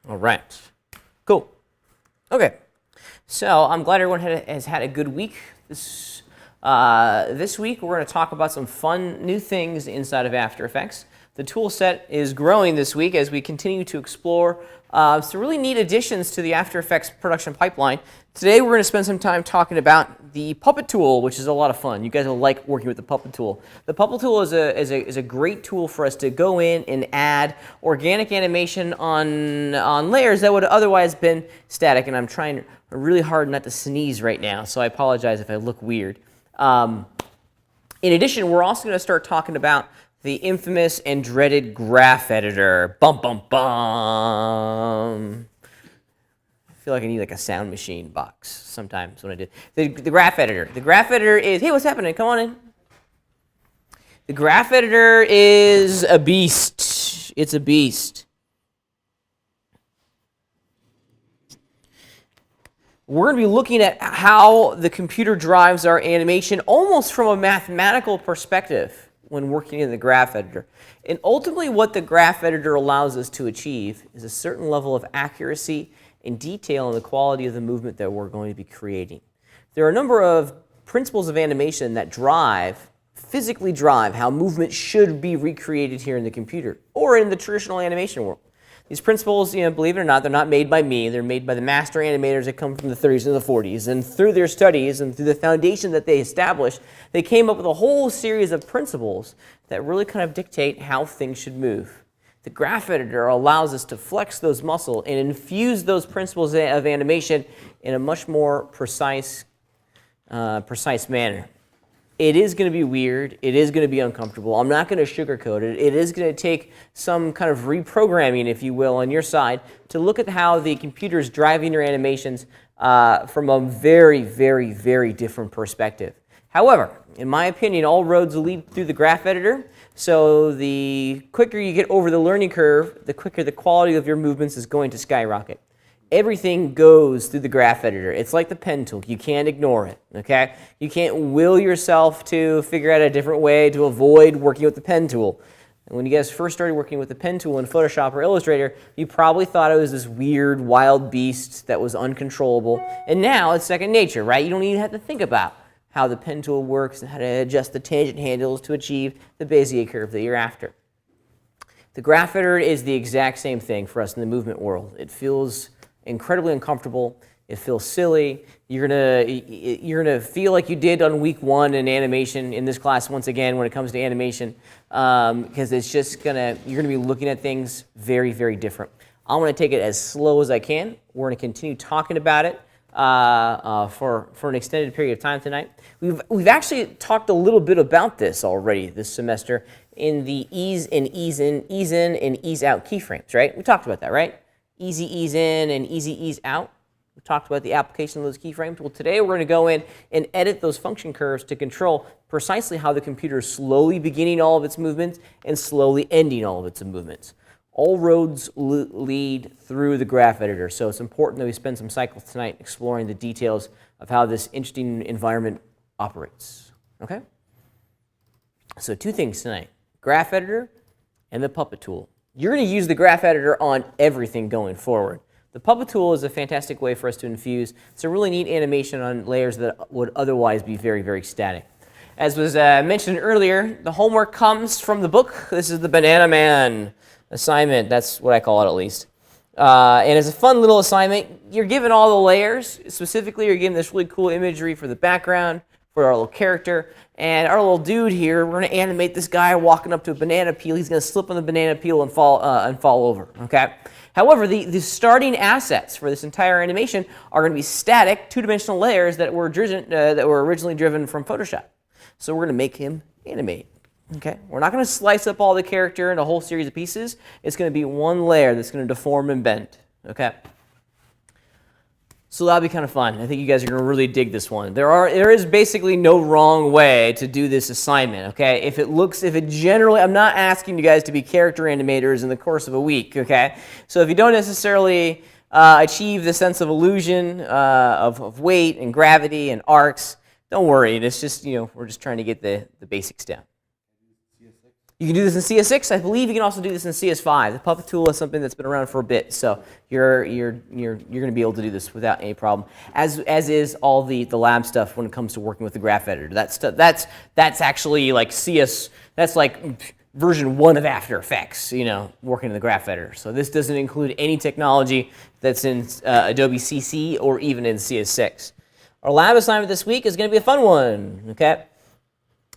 All right. Cool. Okay. So I'm glad everyone has had a good week. This week we're going to talk about some fun new things inside of After Effects. The tool set is growing this week as we continue to explore some really neat additions to the After Effects production pipeline. Today we're going to spend some time talking about the Puppet tool, which is a lot of fun. You guys will like working with the Puppet tool. The Puppet tool is a great tool for us to go in and add organic animation on layers that would have otherwise been static. And I'm trying really hard not to sneeze right now, so I apologize if I look weird. In addition, we're also going to start talking about the infamous and dreaded graph editor. Bum, bum, bum. I feel like I need like a sound machine box sometimes when I do. The graph editor. The graph editor is, hey, what's happening? Come on in. The graph editor is a beast. It's a beast. We're going to be looking at how the computer drives our animation almost from a mathematical perspective when working in the graph editor. And ultimately what the graph editor allows us to achieve is a certain level of accuracy and detail in the quality of the movement that we're going to be creating. There are a number of principles of animation that physically drive how movement should be recreated here in the computer or in the traditional animation world. These principles, believe it or not, they're not made by me. They're made by the master animators that come from the 30s and the 40s. And through their studies and through the foundation that they established, they came up with a whole series of principles that really kind of dictate how things should move. The graph editor allows us to flex those muscles and infuse those principles of animation in a much more precise manner. It is going to be weird. It is going to be uncomfortable. I'm not going to sugarcoat it. It is going to take some kind of reprogramming, if you will, on your side to look at how the computer is driving your animations from a very, very, very different perspective. However, in my opinion, all roads lead through the graph editor. So the quicker you get over the learning curve, the quicker the quality of your movements is going to skyrocket. Everything goes through the graph editor. It's like the pen tool. You can't ignore it, okay? You can't will yourself to figure out a different way to avoid working with the pen tool. And when you guys first started working with the pen tool in Photoshop or Illustrator, you probably thought it was this weird, wild beast that was uncontrollable. And now it's second nature, right? You don't even have to think about how the pen tool works and how to adjust the tangent handles to achieve the Bezier curve that you're after. The graph editor is the exact same thing for us in the movement world. It feels incredibly uncomfortable. It feels silly. You're gonna feel like you did on week 1 in animation in this class once again when it comes to animation, because it's just you're gonna be looking at things very, very different. I'm gonna take it as slow as I can. We're gonna continue talking about it for an extended period of time tonight. We've actually talked a little bit about this already this semester in the ease and ease in and ease out keyframes, right? We talked about that, right? Easy ease in and easy ease out. We talked about the application of those keyframes. Well, today we're going to go in and edit those function curves to control precisely how the computer is slowly beginning all of its movements and slowly ending all of its movements. All roads lead through the graph editor, so it's important that we spend some cycles tonight exploring the details of how this interesting environment operates. Okay? So 2 things tonight, graph editor and the Puppet tool. You're going to use the graph editor on everything going forward. The Puppet tool is a fantastic way for us to infuse some really neat animation on layers that would otherwise be very, very static. As was mentioned earlier, the homework comes from the book. This is the Banana Man assignment. That's what I call it, at least. And it's a fun little assignment. You're given all the layers. Specifically, you're given this really cool imagery for the background, for our little character. And our little dude here, we're going to animate this guy walking up to a banana peel. He's going to slip on the banana peel and fall over, okay? However, the starting assets for this entire animation are going to be static, 2-dimensional layers that were originally driven from Photoshop. So we're going to make him animate, okay? We're not going to slice up all the character in a whole series of pieces. It's going to be one layer that's going to deform and bend, okay? So that'll be kind of fun. I think you guys are going to really dig this one. There is basically no wrong way to do this assignment, okay? I'm not asking you guys to be character animators in the course of a week, okay? So if you don't necessarily achieve the sense of illusion of weight and gravity and arcs, don't worry. It's just, we're just trying to get the basics down. You can do this in CS6. I believe you can also do this in CS5. The Puppet tool is something that's been around for a bit, so you're going to be able to do this without any problem. As is all the lab stuff when it comes to working with the graph editor. That's actually like CS. That's like version 1 of After Effects. You know, working in the graph editor. So this doesn't include any technology that's in Adobe CC or even in CS6. Our lab assignment this week is going to be a fun one. Okay.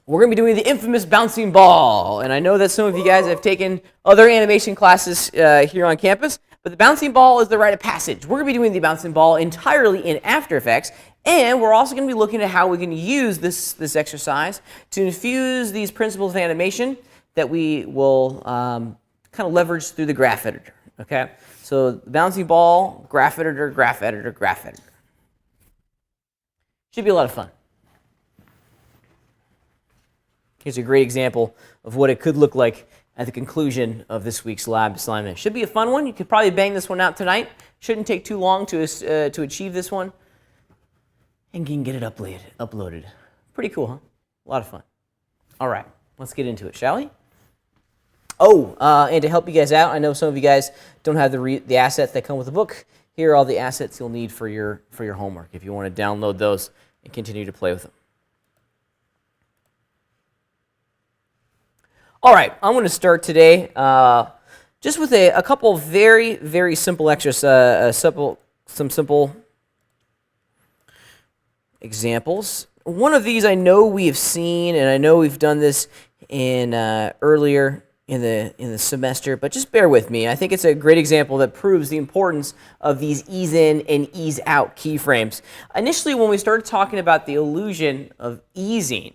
We're going to be doing the infamous bouncing ball, and I know that some of you guys have taken other animation classes here on campus, but the bouncing ball is the rite of passage. We're going to be doing the bouncing ball entirely in After Effects, and we're also going to be looking at how we can use this exercise to infuse these principles of animation that we will kind of leverage through the graph editor. Okay, so the bouncing ball, graph editor, graph editor, graph editor. Should be a lot of fun. Here's a great example of what it could look like at the conclusion of this week's lab assignment. Should be a fun one. You could probably bang this one out tonight. Shouldn't take too long to achieve this one. And you can get it uploaded. Pretty cool, huh? A lot of fun. All right, let's get into it, shall we? Oh, and to help you guys out, I know some of you guys don't have the assets that come with the book. Here are all the assets you'll need for your homework if you want to download those and continue to play with them. All right, I'm going to start today just with a couple of very, very simple exercises, some simple examples. One of these I know we have seen, and I know we've done this in earlier in the semester, but just bear with me. I think it's a great example that proves the importance of these ease in and ease out keyframes. Initially, when we started talking about the illusion of easing,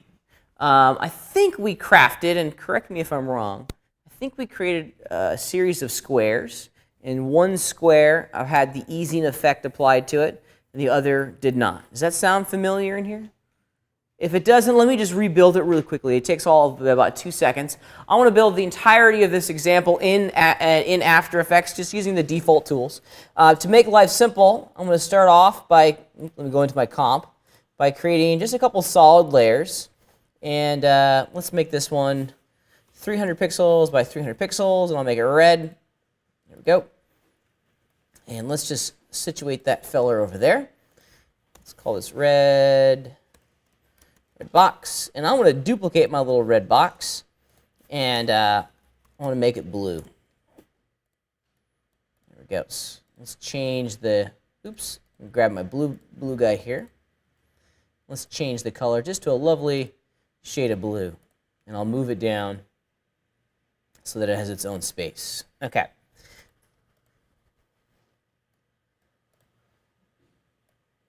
I think we crafted, and correct me if I'm wrong, I think we created a series of squares, and one square had the easing effect applied to it, and the other did not. Does that sound familiar in here? If it doesn't, let me just rebuild it really quickly. It takes all of about 2 seconds. I want to build the entirety of this example in After Effects, just using the default tools. To make life simple, I'm going to start off by, let me go into my comp, by creating just a couple solid layers. And let's make this one 300 pixels by 300 pixels, and I'll make it red. There we go. And let's just situate that feller over there. Let's call this red box. And I want to duplicate my little red box, and I want to make it blue. There we go. Let's change the, oops, grab my blue guy here. Let's change the color just to a lovely shade of blue, and I'll move it down so that it has its own space. Okay.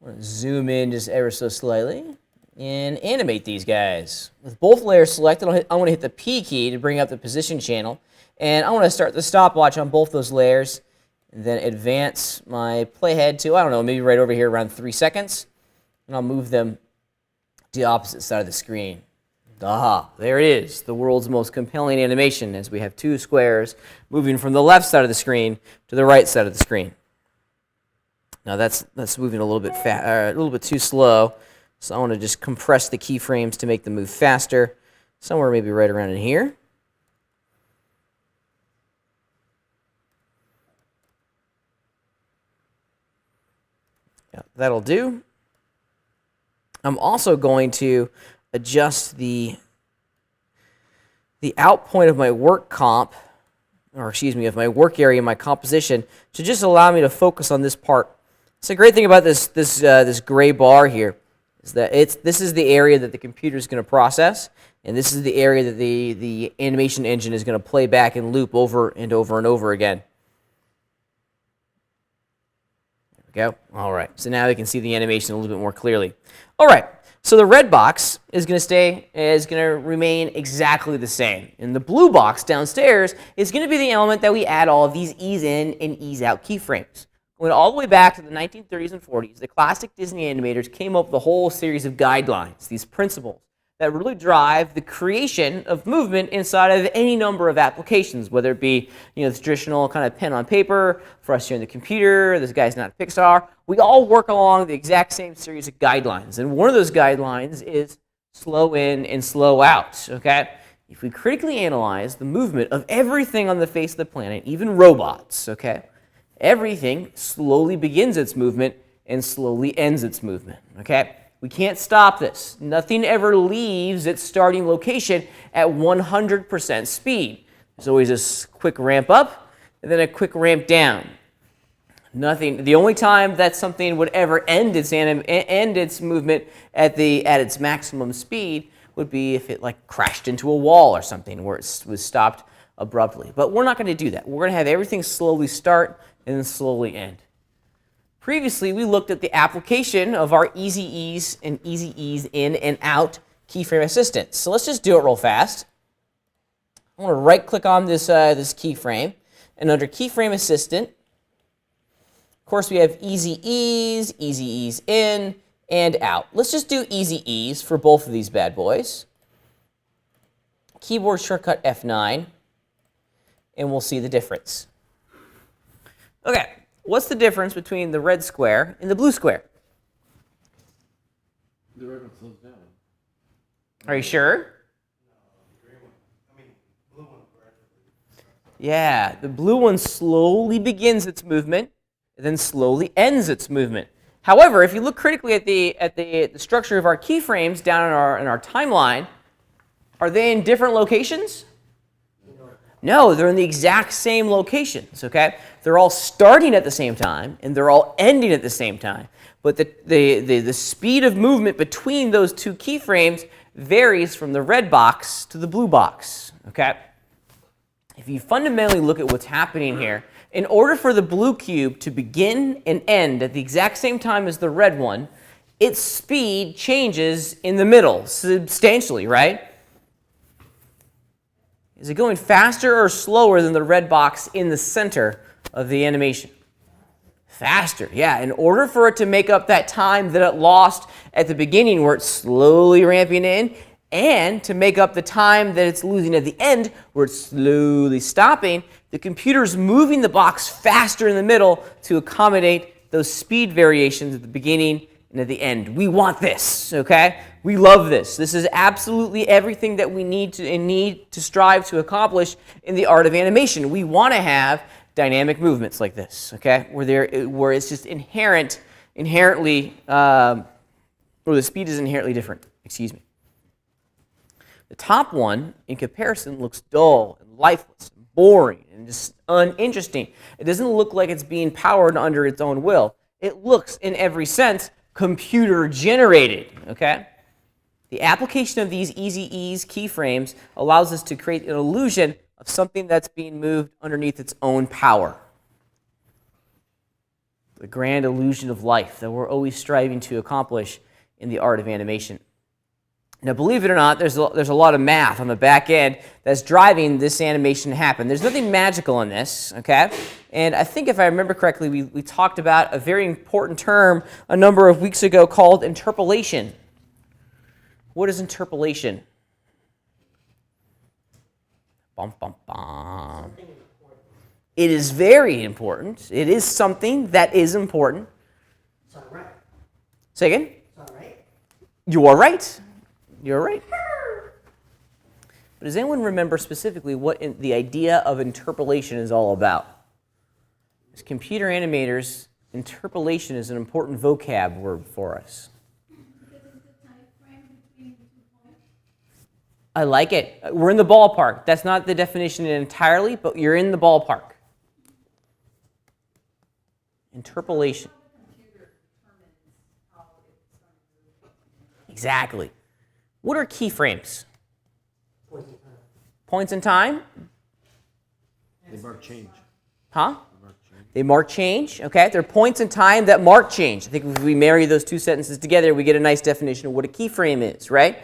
I'm going to zoom in just ever so slightly and animate these guys. With both layers selected, I want to hit the P key to bring up the position channel, and I want to start the stopwatch on both those layers, and then advance my playhead to, I don't know, maybe right over here around 3 seconds, and I'll move them to the opposite side of the screen. Aha, there it is, the world's most compelling animation, as we have two squares moving from the left side of the screen to the right side of the screen. Now that's moving a little bit too slow, so I want to just compress the keyframes to make them move faster, somewhere maybe right around in here. Yeah, that'll do. I'm also going to adjust the out point of my work comp, or excuse me, of my work area, my composition, to just allow me to focus on this part. So the great thing about this gray bar here is that this is the area that the computer is going to process, and this is the area that the animation engine is going to play back and loop over and over and over again. There we go. All right. So now we can see the animation a little bit more clearly. All right. So the red box is going to remain exactly the same. And the blue box downstairs is going to be the element that we add all of these ease in and ease out keyframes. Going all the way back to the 1930s and 40s, the classic Disney animators came up with a whole series of guidelines, these principles, that really drive the creation of movement inside of any number of applications, whether it be the traditional kind of pen on paper, for us here in the computer, this guy's not Pixar. We all work along the exact same series of guidelines. And one of those guidelines is slow in and slow out, okay? if we critically analyze the movement of everything on the face of the planet, even robots, okay, everything slowly begins its movement and slowly ends its movement, okay? We can't stop this. Nothing ever leaves its starting location at 100% speed. There's always a quick ramp up and then a quick ramp down. Nothing. The only time that something would ever end its movement at its maximum speed would be if it like crashed into a wall or something where it was stopped abruptly. But we're not going to do that. We're going to have everything slowly start and then slowly end. Previously, we looked at the application of our EasyEase and EasyEase in and out keyframe assistance. So let's just do it real fast. I want to right-click on this keyframe, and under Keyframe Assistant, of course, we have EasyEase, EasyEase in, and out. Let's just do EasyEase for both of these bad boys. Keyboard shortcut F9, and we'll see the difference. Okay, what's the difference between the red square and the blue square? The red one slows down. Are you sure? No, the green one. I mean, blue one. Yeah, the blue one slowly begins its movement, and then slowly ends its movement. However, if you look critically at the structure of our keyframes down in our timeline, are they in different locations? No, they're in the exact same locations, okay? They're all starting at the same time, and they're all ending at the same time. But the speed of movement between those two keyframes varies from the red box to the blue box, okay? If you fundamentally look at what's happening here, in order for the blue cube to begin and end at the exact same time as the red one, its speed changes in the middle substantially, right? Is it going faster or slower than the red box in the center of the animation? Faster, yeah. In order for it to make up that time that it lost at the beginning where it's slowly ramping in, and to make up the time that it's losing at the end where it's slowly stopping, the computer's moving the box faster in the middle to accommodate those speed variations at the beginning and at the end. We want this, okay? We love this. This is absolutely everything that we need to strive to accomplish in the art of animation. We want to have dynamic movements like this, okay? Where it's just inherently, or the speed is inherently different, excuse me. The top one, in comparison, looks dull and lifeless and boring and just uninteresting. It doesn't look like it's being powered under its own will. It looks, in every sense, computer-generated, okay? The application of these EasyEase keyframes allows us to create an illusion of something that's being moved underneath its own power. The grand illusion of life that we're always striving to accomplish in the art of animation. Now, believe it or not, there's a lot of math on the back end that's driving this animation to happen. There's nothing magical in this, okay? And I think if I remember correctly, we talked about a very important term a number of weeks ago called interpolation. What is interpolation? Bum, bum, bum. It is very important. It is something that is important. It's all right. Say again? It's all right. You are right. You're right. But does anyone remember specifically what the idea of interpolation is all about? As computer animators, interpolation is an important vocab word for us. I like it. We're in the ballpark. That's not the definition entirely, but you're in the ballpark. Interpolation. Exactly. What are keyframes? Points in time? They mark change. Huh? They mark change. Okay, they're points in time that mark change. I think if we marry those two sentences together, we get a nice definition of what a keyframe is, right?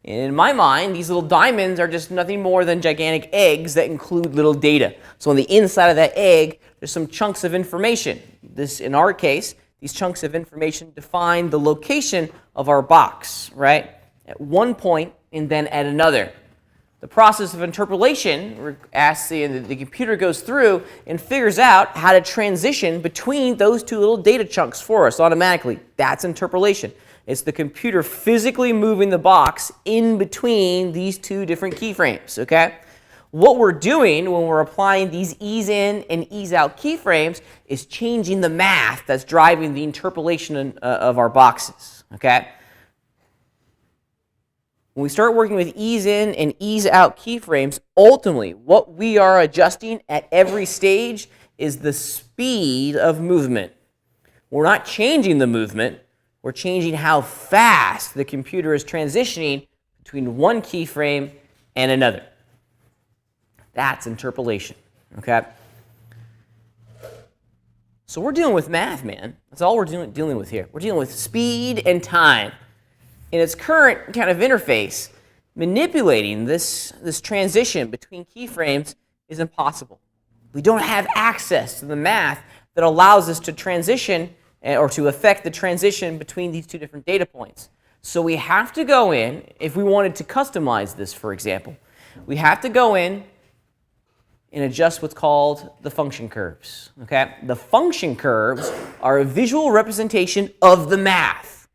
And in my mind, these little diamonds are just nothing more than gigantic eggs that include little data. So on the inside of that egg, there's some chunks of information. This, in our case, these chunks of information define the location of our box, right? At one point and then at another. The process of interpolation asks the computer goes through and figures out how to transition between those two little data chunks for us automatically. That's interpolation. It's the computer physically moving the box in between these two different keyframes, okay? What we're doing when we're applying these ease in and ease out keyframes is changing the math that's driving the interpolation of our boxes, okay? When we start working with ease in and ease out keyframes, ultimately what we are adjusting at every stage is the speed of movement. We're not changing the movement, we're changing how fast the computer is transitioning between one keyframe and another. That's interpolation, okay? So we're dealing with math, man. That's all we're dealing with here. We're dealing with speed and time. In its current kind of interface, manipulating this transition between keyframes is impossible. We don't have access to the math that allows us to transition or to affect the transition between these two different data points. So we have to go in, if we wanted to customize this, for example, we have to go in and adjust what's called the function curves. Okay? The function curves are a visual representation of the math.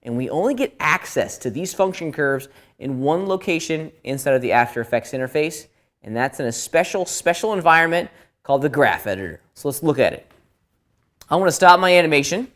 And we only get access to these function curves in one location inside of the After Effects interface, and that's in a special environment called the graph editor. So let's look at it. I want to stop my animation,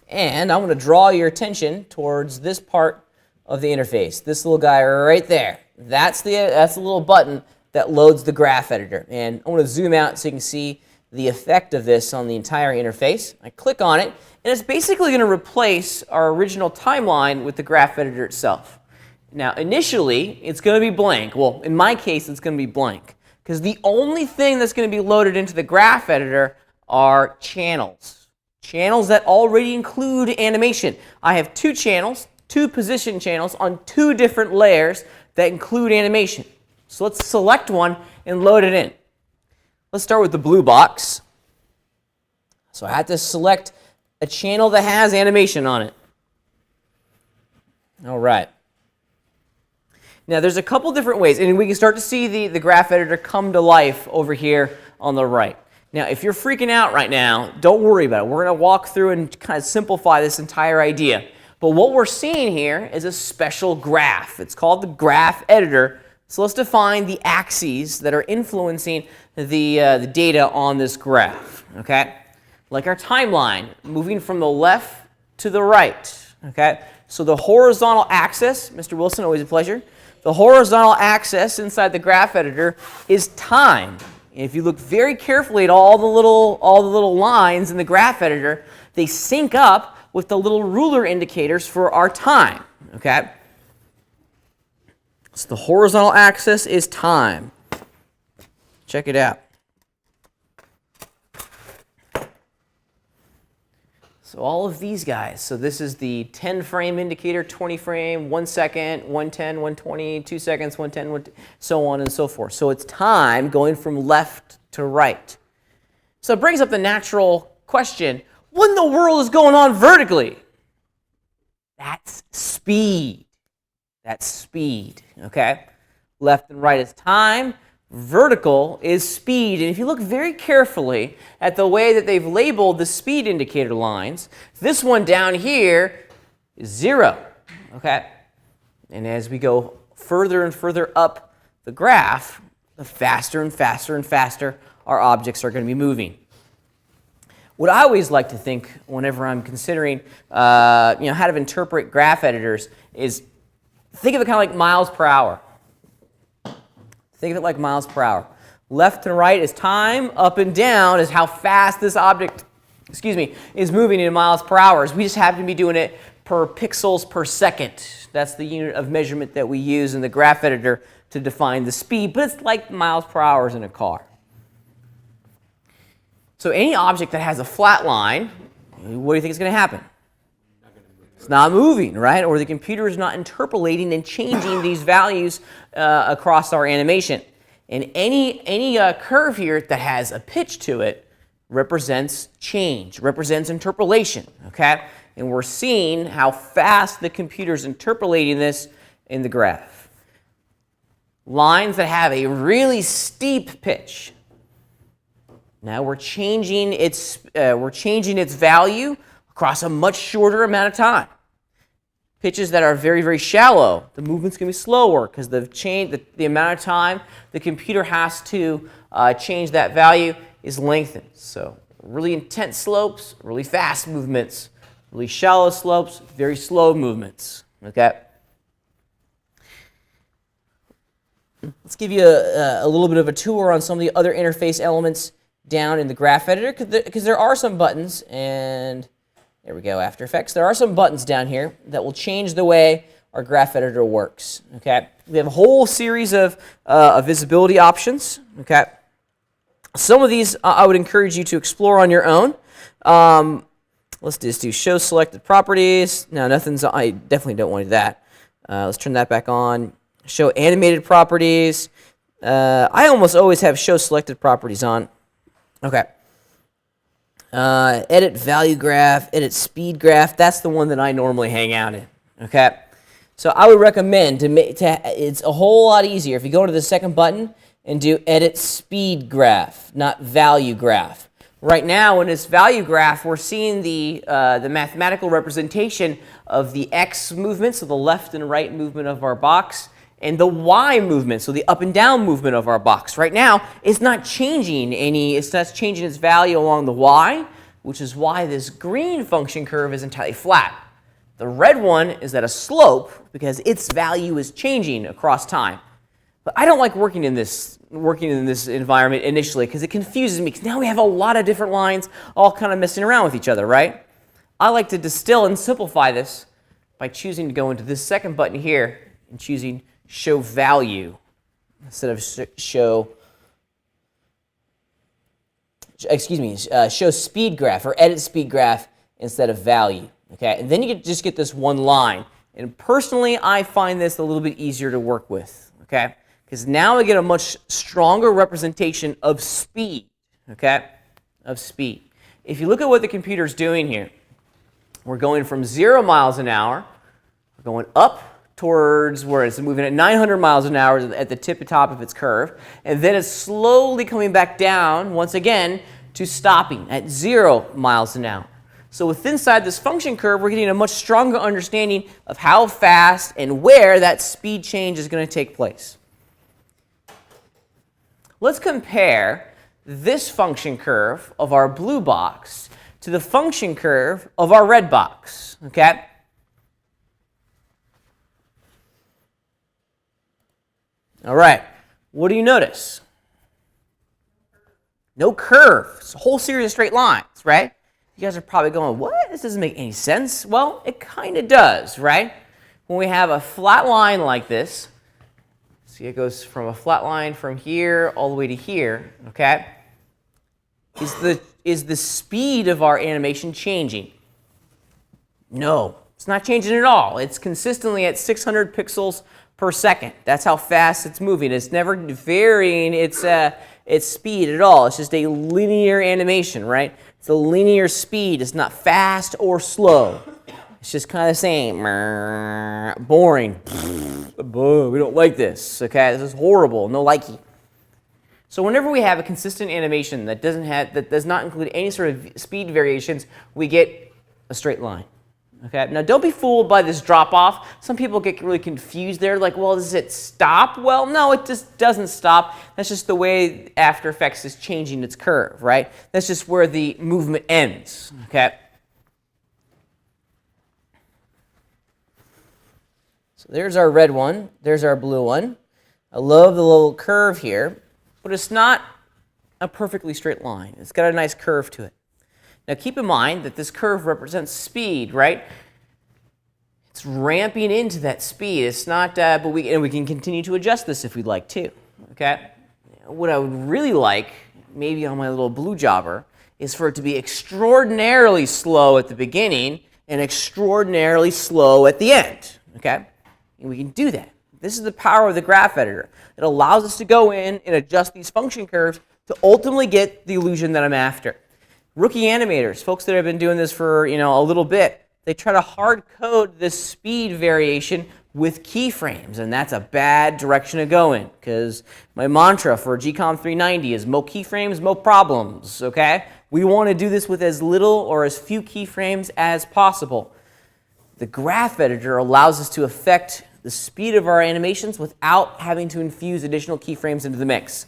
and I want to draw your attention towards this part of the interface, this little guy right there. That's the little button that loads the graph editor. And I want to zoom out so you can see the effect of this on the entire interface. I click on it, and it's basically going to replace our original timeline with the graph editor itself. Now, initially, it's going to be blank. Well, in my case, it's going to be blank, because the only thing that's going to be loaded into the graph editor are channels. Channels that already include animation. I have two channels, two position channels on two different layers that include animation. So let's select one and load it in. Let's start with the blue box. So I have to select a channel that has animation on it. All right. Now there's a couple different ways, and we can start to see the graph editor come to life over here on the right. Now if you're freaking out right now, don't worry about it. We're going to walk through and kind of simplify this entire idea. But what we're seeing here is a special graph. It's called the graph editor. So let's define the axes that are influencing the data on this graph, okay? Like our timeline, moving from the left to the right, okay? So the horizontal axis, Mr. Wilson, always a pleasure. The horizontal axis inside the graph editor is time. And if you look very carefully at all the little lines in the graph editor, they sync up with the little ruler indicators for our time, okay? So the horizontal axis is time. Check it out. So all of these guys, so this is the 10 frame indicator, 20 frame, 1 second, 110, 120, 2 seconds, 110, so on and so forth. So it's time going from left to right. So it brings up the natural question, what in the world is going on vertically? That's speed. That's speed, okay? Left and right is time. Vertical is speed. And if you look very carefully at the way that they've labeled the speed indicator lines, this one down here is 0, okay? And as we go further and further up the graph, the faster and faster and faster our objects are going to be moving. What I always like to think whenever I'm considering how to interpret graph editors is think of it kind of like miles per hour. Think of it like miles per hour. Left and right is time, up and down is how fast this object, is moving in miles per hour. We just happen to be doing it per pixels per second. That's the unit of measurement that we use in the graph editor to define the speed, but it's like miles per hour in a car. So any object that has a flat line, what do you think is going to happen? It's not moving, right? Or the computer is not interpolating and changing these values across our animation. And any curve here that has a pitch to it represents change, represents interpolation, okay? And we're seeing how fast the computer is interpolating this in the graph. Lines that have a really steep pitch. Now we're changing its value across a much shorter amount of time. Pitches that are very, very shallow, the movement's going to be slower because the amount of time the computer has to change that value is lengthened. So really intense slopes, really fast movements, really shallow slopes, very slow movements. Okay. Let's give you a little bit of a tour on some of the other interface elements down in the graph editor, because there are some buttons, and there we go, After Effects. There are some buttons down here that will change the way our graph editor works. Okay, we have a whole series of visibility options. Okay, some of these I would encourage you to explore on your own. Let's just do Show Selected Properties. No, nothing's. I definitely don't want to do that. Let's turn that back on. Show Animated Properties. I almost always have Show Selected Properties on. Okay. Edit Value Graph, Edit Speed Graph. That's the one that I normally hang out in. Okay. So I would recommend it's a whole lot easier if you go to the second button and do Edit Speed Graph, not Value Graph. Right now, in this value graph, we're seeing the mathematical representation of the X movement, so the left and right movement of our box, and the Y movement, so the up and down movement of our box. Right now, it's not changing it's not changing its value along the Y, which is why this green function curve is entirely flat. The red one is at a slope because its value is changing across time. But I don't like working in this environment initially because it confuses me, because now we have a lot of different lines all kind of messing around with each other, right? I like to distill and simplify this by choosing to go into this second button here and choosing Show Value instead of Show Speed Graph, or Edit Speed Graph instead of Value. Okay, and then you just get this one line. And personally, I find this a little bit easier to work with. Okay, because now I get a much stronger representation of speed. Okay, of speed. If you look at what the computer's doing here, we're going from 0 miles an hour, we're going up towards where it's moving at 900 miles an hour at the top of its curve, and then it's slowly coming back down once again to stopping at 0 miles an hour. So inside this function curve, we're getting a much stronger understanding of how fast and where that speed change is going to take place. Let's compare this function curve of our blue box to the function curve of our red box. Okay? All right, what do you notice? No curve. It's a whole series of straight lines, right? You guys are probably going, what? This doesn't make any sense. Well, it kind of does, right? When we have a flat line like this, see, it goes from a flat line from here all the way to here, okay? Is the speed of our animation changing? No, it's not changing at all. It's consistently at 600 pixels per second. That's how fast it's moving. It's never varying its speed at all. It's just a linear animation, right? It's a linear speed. It's not fast or slow. It's just kind of the same. Boring. We don't like this. Okay, this is horrible. No likey. So whenever we have a consistent animation that does not include any sort of speed variations, we get a straight line. Okay. Now don't be fooled by this drop off. Some people get really confused there, like, well, does it stop? Well, no, it just doesn't stop. That's just the way After Effects is changing its curve, right? That's just where the movement ends. Okay. So there's our red one. There's our blue one. I love the little curve here, but it's not a perfectly straight line. It's got a nice curve to it. Now keep in mind that this curve represents speed, right? It's ramping into that speed. It's not, but we can continue to adjust this if we'd like to. Okay. What I would really like, maybe on my little blue jobber, is for it to be extraordinarily slow at the beginning and extraordinarily slow at the end. Okay. And we can do that. This is the power of the graph editor. It allows us to go in and adjust these function curves to ultimately get the illusion that I'm after. Rookie animators, folks that have been doing this for a little bit, they try to hard code this speed variation with keyframes, and that's a bad direction to go in, because my mantra for GCOM 390 is mo keyframes, mo problems, okay? We want to do this with as little or as few keyframes as possible. The graph editor allows us to affect the speed of our animations without having to infuse additional keyframes into the mix.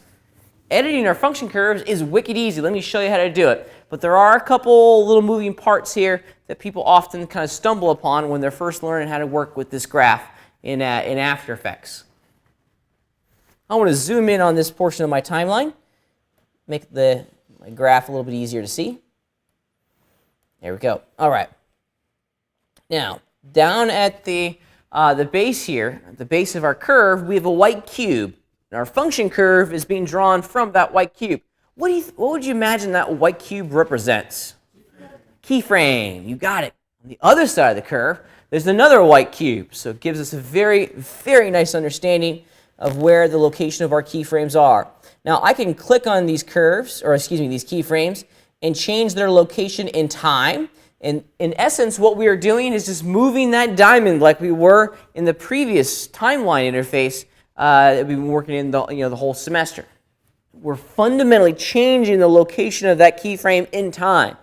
Editing our function curves is wicked easy. Let me show you how to do it. But there are a couple little moving parts here that people often kind of stumble upon when they're first learning how to work with this graph in After Effects. I want to zoom in on this portion of my timeline, make my graph a little bit easier to see. There we go. All right. Now, down at the base here, the base of our curve, we have a white cube. And our function curve is being drawn from that white cube. What would you imagine that white cube represents? Keyframe. You got it. On the other side of the curve, there's another white cube. So it gives us a very, very nice understanding of where the location of our keyframes are. Now, I can click on these curves, or excuse me, these keyframes, and change their location in time. And in essence, what we are doing is just moving that diamond like we were in the previous timeline interface that we've been working in the whole semester. We're fundamentally changing the location of that keyframe in time.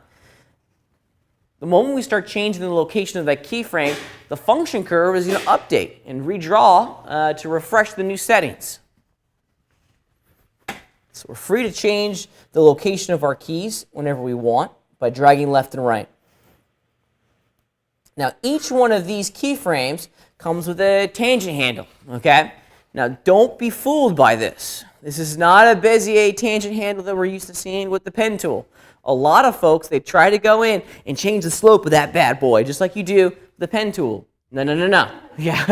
The moment we start changing the location of that keyframe, the function curve is going to update and redraw to refresh the new settings. So we're free to change the location of our keys whenever we want by dragging left and right. Now, each one of these keyframes comes with a tangent handle, okay? Now, don't be fooled by this. This is not a Bezier tangent handle that we're used to seeing with the pen tool. A lot of folks, they try to go in and change the slope of that bad boy, just like you do with the pen tool. No, no, no, no. Yeah.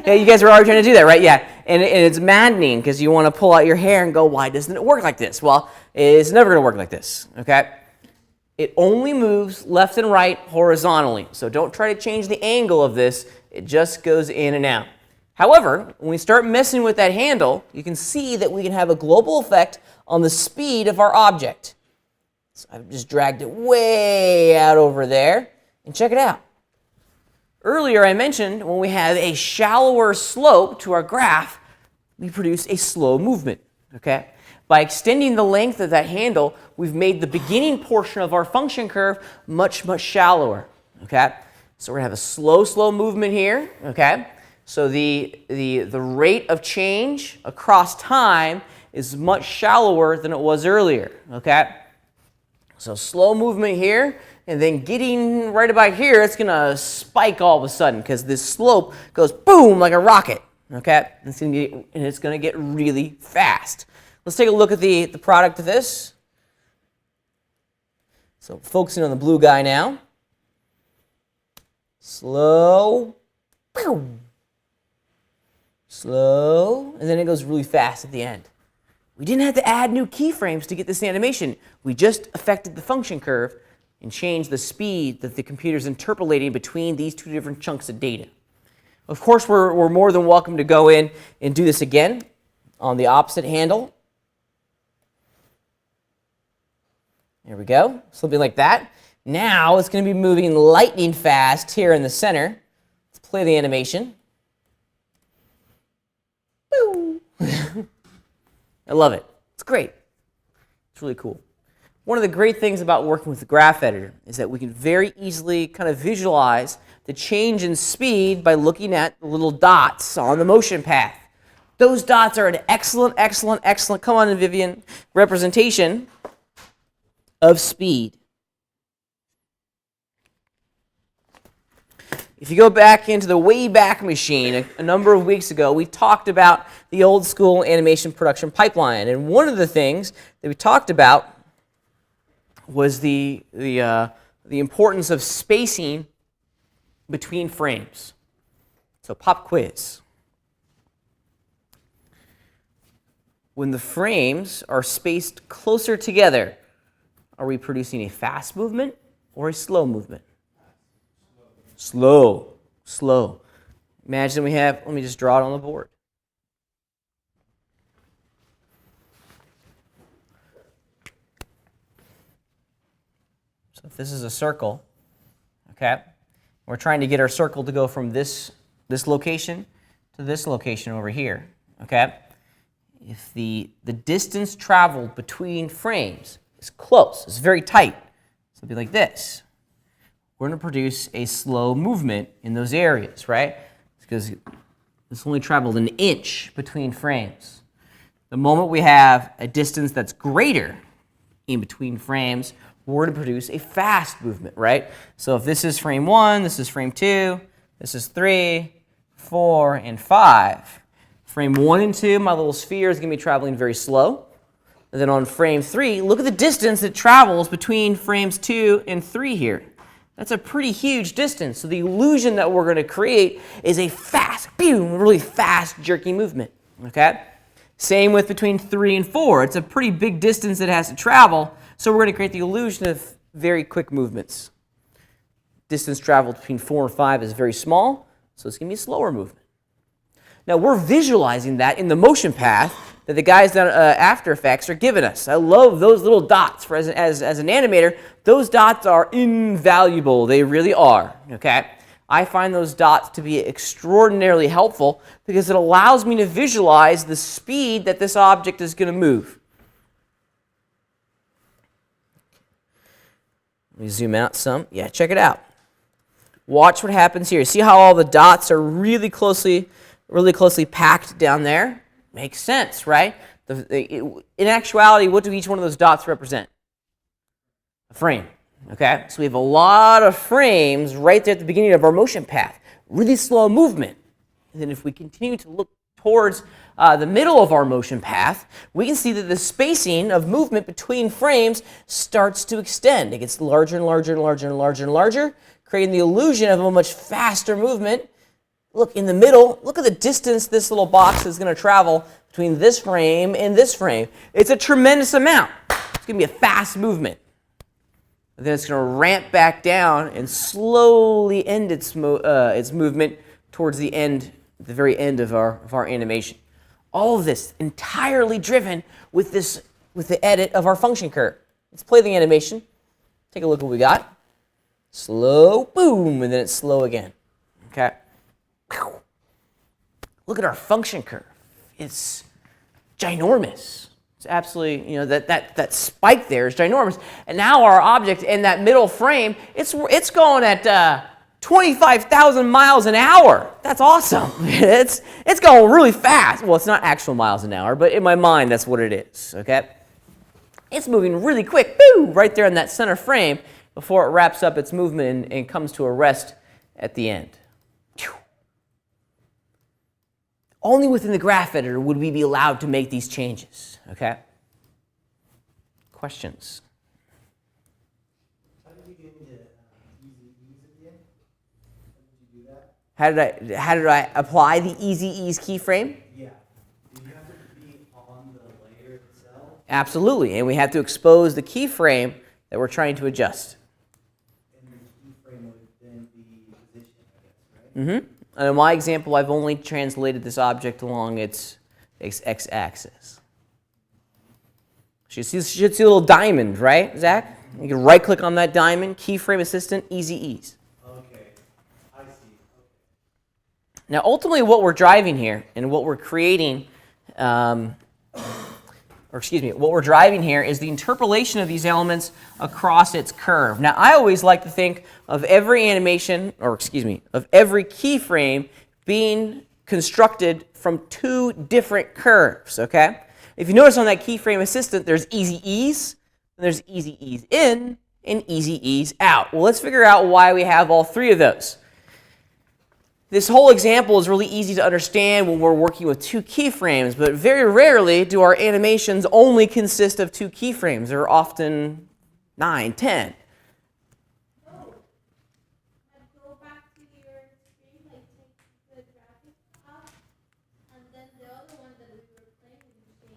Yeah, you guys were already trying to do that, right? Yeah. And it's maddening because you want to pull out your hair and go, why doesn't it work like this? Well, it's never going to work like this, okay? It only moves left and right horizontally. So don't try to change the angle of this. It just goes in and out. However, when we start messing with that handle, you can see that we can have a global effect on the speed of our object. So I've just dragged it way out over there, and check it out. Earlier I mentioned when we have a shallower slope to our graph, we produce a slow movement, okay? By extending the length of that handle, we've made the beginning portion of our function curve much, much shallower, okay? So we're going to have a slow, slow movement here, okay? So the rate of change across time is much shallower than it was earlier, okay? So slow movement here, and then getting right about here, it's going to spike all of a sudden because this slope goes boom like a rocket, okay? And it's going to get really fast. Let's take a look at the product of this. So focusing on the blue guy now. Slow, slow, and then it goes really fast at the end. We didn't have to add new keyframes to get this animation. We just affected the function curve and changed the speed that the computer's interpolating between these two different chunks of data. Of course, we're more than welcome to go in and do this again on the opposite handle. There we go, something like that. Now it's going to be moving lightning fast here in the center. Let's play the animation. Boo. I love it. It's great. It's really cool. One of the great things about working with the graph editor is that we can very easily kind of visualize the change in speed by looking at the little dots on the motion path. Those dots are an excellent, excellent, excellent, come on, Vivian, representation of speed. If you go back into the Wayback Machine a number of weeks ago, we talked about the old school animation production pipeline. And one of the things that we talked about was the importance of spacing between frames. So pop quiz. When the frames are spaced closer together, are we producing a fast movement or a slow movement? Slow, slow. Imagine we have, let me just draw it on the board. So if this is a circle, okay, we're trying to get our circle to go from this this location to this location over here, okay? If the distance traveled between frames is close, it's very tight, so it'll be like this, we're going to produce a slow movement in those areas, right? Because this only traveled an inch between frames. The moment we have a distance that's greater in between frames, we're going to produce a fast movement, right? So if this is frame 1, this is frame 2, this is 3, 4, and 5. Frame 1 and 2, my little sphere is going to be traveling very slow. And then on frame 3, look at the distance it travels between frames 2 and 3 here. That's a pretty huge distance. So the illusion that we're going to create is a fast, boom, really fast, jerky movement. Okay? Same with between 3 and 4. It's a pretty big distance it has to travel. So we're going to create the illusion of very quick movements. Distance traveled between 4 and 5 is very small, so it's going to be a slower movement. Now we're visualizing that in the motion path that the guys down at After Effects are giving us. I love those little dots. For as an animator, those dots are invaluable. They really are. Okay? I find those dots to be extraordinarily helpful because it allows me to visualize the speed that this object is going to move. Let me zoom out some. Yeah, check it out. Watch what happens here. See how all the dots are really closely packed down there? Makes sense, right? In actuality, what do each one of those dots represent? A frame. Okay? So we have a lot of frames right there at the beginning of our motion path. Really slow movement. And then if we continue to look towards the middle of our motion path, we can see that the spacing of movement between frames starts to extend. It gets larger and larger and larger and larger and larger, creating the illusion of a much faster movement. Look, in the middle, look at the distance this little box is going to travel between this frame and this frame. It's a tremendous amount. It's going to be a fast movement. And then it's going to ramp back down and slowly end its movement towards the end, the very end of our animation. All of this entirely driven with the edit of our function curve. Let's play the animation. Take a look at what we got. Slow, boom, and then it's slow again. Okay. Look at our function curve. It's ginormous. It's absolutely, that spike there is ginormous. And now our object in that middle frame, it's going at 25,000 miles an hour. That's awesome. It's going really fast. Well, it's not actual miles an hour, but in my mind, that's what it is. Okay. It's moving really quick, boom, right there in that center frame before it wraps up its movement and comes to a rest at the end. Only within the graph editor would we be allowed to make these changes, okay? Questions? How did you get into EasyEase again? How did you do that? How did I apply the EasyEase keyframe? Yeah. Do you have to be on the layer itself? Absolutely, and we have to expose the keyframe that we're trying to adjust. And the keyframe would then be position, I guess, right? Mm-hmm. And in my example, I've only translated this object along its x-axis. You should see a little diamond, right, Zach? You can right-click on that diamond, Keyframe Assistant, EasyEase. Okay, I see. Okay. Now, ultimately, what we're driving here and what we're creating, what we're driving here is the interpolation of these elements across its curve. Now, I always like to think of every animation, of every keyframe being constructed from two different curves, okay? If you notice on that keyframe assistant, there's EasyEase, and there's EasyEase in, and EasyEase out. Well, let's figure out why we have all three of those. This whole example is really easy to understand when we're working with two keyframes, but very rarely do our animations only consist of two keyframes. There are often 9, 10. Go back to your screen, like take the graphics off, and then the other one that we were playing with.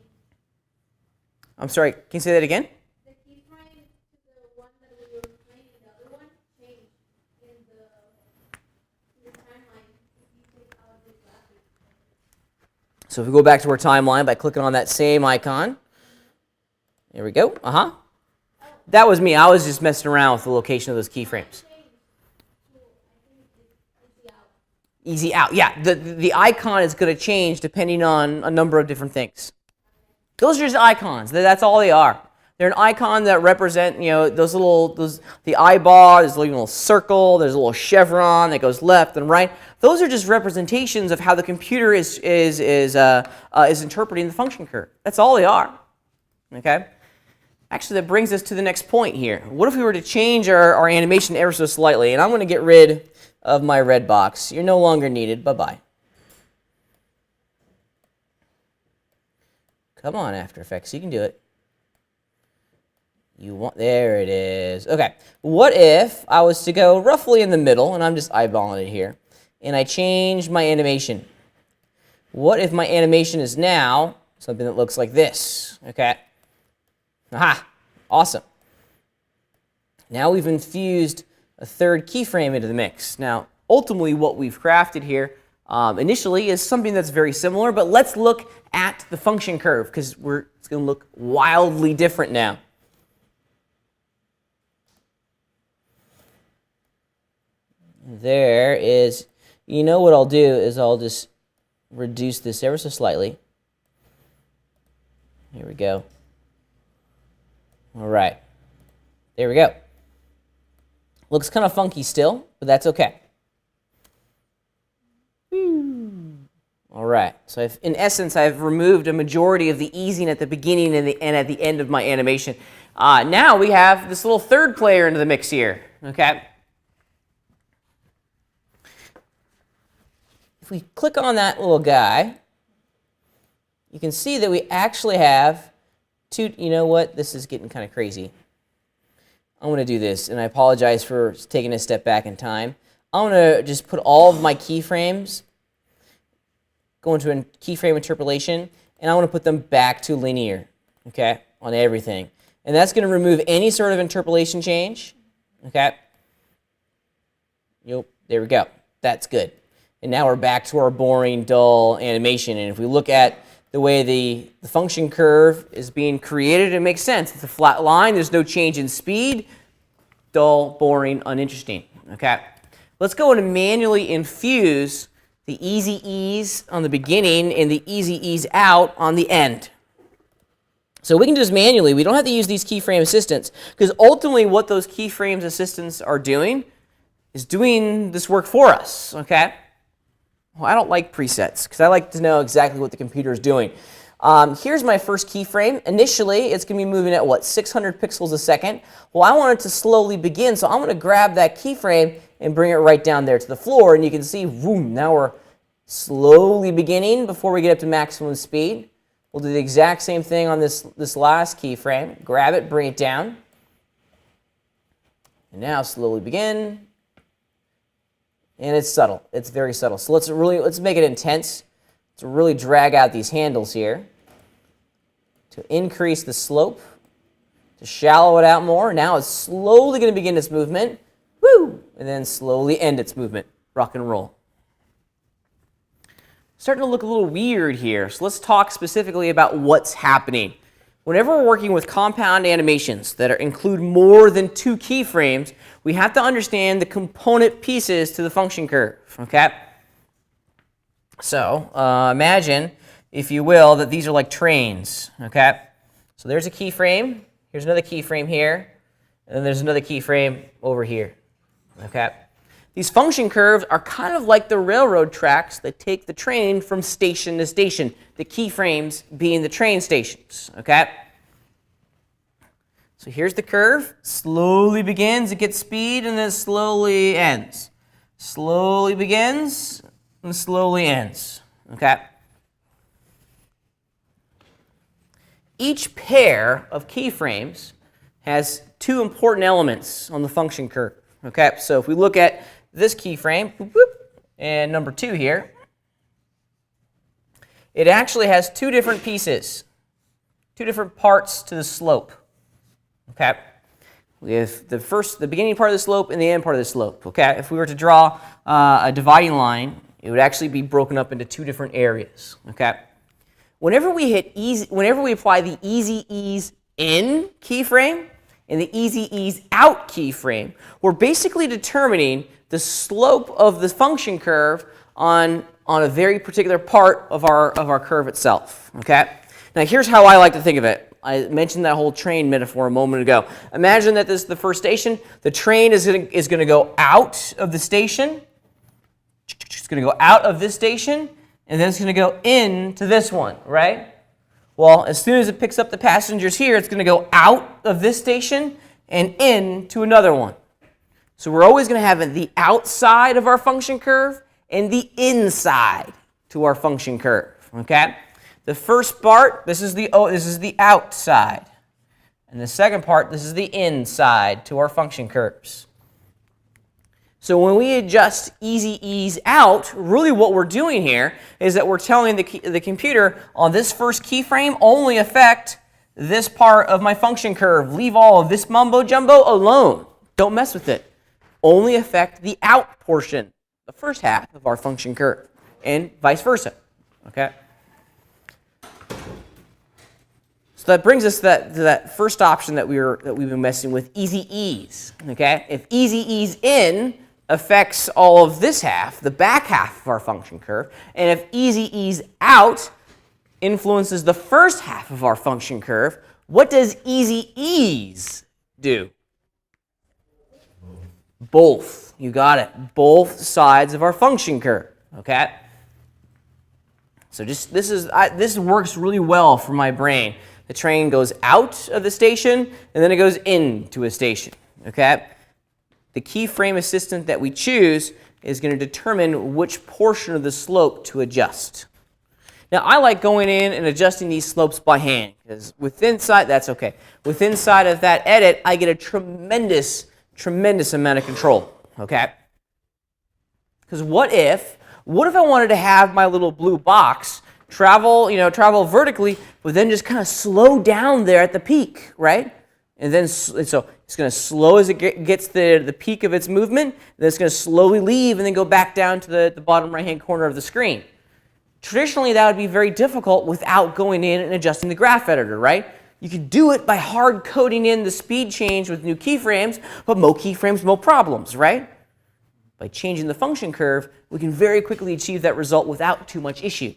I'm sorry, can you say that again? The keyframe to the one that we were playing, the other one changed in the timeline if you take out the graphics. So if we go back to our timeline by clicking on that same icon, there we go. That was me. I was just messing around with the location of those keyframes. Easy out. Yeah, the icon is going to change depending on a number of different things. Those are just icons. That's all they are. They're an icon that represent, the eyeball, there's a little circle, there's a little chevron that goes left and right. Those are just representations of how the computer is interpreting the function curve. That's all they are. Okay? Actually, that brings us to the next point here. What if we were to change our animation ever so slightly? And I'm going to get rid of my red box. You're no longer needed. Bye-bye. Come on, After Effects. You can do it. There it is. Okay. What if I was to go roughly in the middle, and I'm just eyeballing it here, and I change my animation? What if my animation is now something that looks like this? Okay. Aha. Awesome. Now we've infused a third keyframe into the mix. Now, ultimately, what we've crafted here initially is something that's very similar, but let's look at the function curve because it's going to look wildly different now. There is, what I'll do is I'll just reduce this ever so slightly. Here we go. All right. There we go. Looks kind of funky still, but that's okay. All right. So in essence, I've removed a majority of the easing at the beginning and at the end of my animation. Now we have this little third player into the mix here. Okay. If we click on that little guy, you can see that we actually have two. You know what? This is getting kind of crazy. I'm going to do this, and I apologize for taking a step back in time. I'm going to just put all of my keyframes, go into a keyframe interpolation, and I want to put them back to linear, okay, on everything. And that's going to remove any sort of interpolation change, okay? Yep, there we go. That's good. And now we're back to our boring, dull animation. And if we look at the way the function curve is being created, it makes sense. It's a flat line. There's no change in speed. Dull, boring, uninteresting. Okay. Let's go and manually infuse the EasyEase on the beginning and the EasyEase out on the end. So we can do this manually. We don't have to use these keyframe assistants because ultimately what those keyframes assistants are doing is doing this work for us. Okay. Well, I don't like presets because I like to know exactly what the computer is doing. Here's my first keyframe. Initially, it's going to be moving at, 600 pixels a second. Well, I want it to slowly begin, so I'm going to grab that keyframe and bring it right down there to the floor. And you can see, boom, now we're slowly beginning before we get up to maximum speed. We'll do the exact same thing on this last keyframe. Grab it, bring it down. And now slowly begin. And it's subtle. It's very subtle. So let's make it intense. Let's really drag out these handles here to increase the slope, to shallow it out more. Now it's slowly going to begin its movement. Woo! And then slowly end its movement. Rock and roll. Starting to look a little weird here. So let's talk specifically about what's happening. Whenever we're working with compound animations that include more than 2 keyframes, we have to understand the component pieces to the function curve, okay? So imagine, if you will, that these are like trains, okay? So there's a keyframe, here's another keyframe here, and then there's another keyframe over here, okay? These function curves are kind of like the railroad tracks that take the train from station to station, the keyframes being the train stations, okay? So here's the curve. Slowly begins, it gets speed, and then slowly ends. Slowly begins, and slowly ends, okay? Each pair of keyframes has 2 important elements on the function curve, okay? So if we look at this keyframe, boop, boop, and number 2 here, it actually has 2 different pieces, 2 different parts to the slope. Okay, we have the beginning part of the slope and the end part of the slope. Okay, if we were to draw a dividing line, it would actually be broken up into 2 different areas. Okay, whenever we apply the EasyEase in keyframe and the EasyEase out keyframe, we're basically determining the slope of the function curve on a very particular part of our curve itself. Okay. Now here's how I like to think of it. I mentioned that whole train metaphor a moment ago. Imagine that this is the first station. The train is going to go out of the station. It's going to go out of this station, and then it's going to go into this one, right? Well, as soon as it picks up the passengers here, it's going to go out of this station and into another one. So we're always going to have the outside of our function curve and the inside to our function curve, okay? The first part, this is the outside. And the second part, this is the inside to our function curves. So when we adjust EasyEase out, really what we're doing here is that we're telling the computer on this first keyframe only affect this part of my function curve. Leave all of this mumbo jumbo alone. Don't mess with it. Only affect the out portion, the first half of our function curve, and vice versa. Okay? So that brings us to that first option that we've been messing with, EasyEase. Okay? If EasyEase in affects all of this half, the back half of our function curve, and if EasyEase out influences the first half of our function curve, what does EasyEase do? Both. You got it. Both sides of our function curve. Okay? So this works really well for my brain. The train goes out of the station, and then it goes into a station. Okay? The keyframe assistant that we choose is going to determine which portion of the slope to adjust. Now, I like going in and adjusting these slopes by hand, because that's okay. With inside of that edit, I get a tremendous amount of control. Okay? Because what if I wanted to have my little blue box travel vertically, but then just kind of slow down there at the peak, right? And then so it's going to slow as it gets the peak of its movement, then it's going to slowly leave and then go back down to the bottom right-hand corner of the screen. Traditionally, that would be very difficult without going in and adjusting the graph editor, right? You could do it by hard coding in the speed change with new keyframes, but more keyframes, more problems, right? By changing the function curve, we can very quickly achieve that result without too much issue.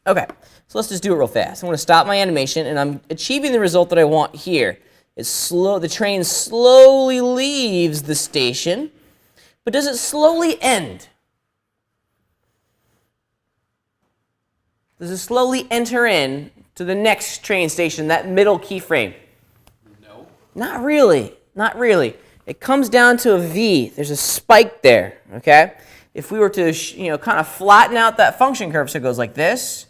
Okay, so let's just do it real fast. I'm going to stop my animation, and I'm achieving the result that I want here. The train slowly leaves the station, but does it slowly end? Does it slowly enter in to the next train station, that middle keyframe? No. Not really. Not really. It comes down to a V. There's a spike there, okay? If we were to kind of flatten out that function curve so it goes like this,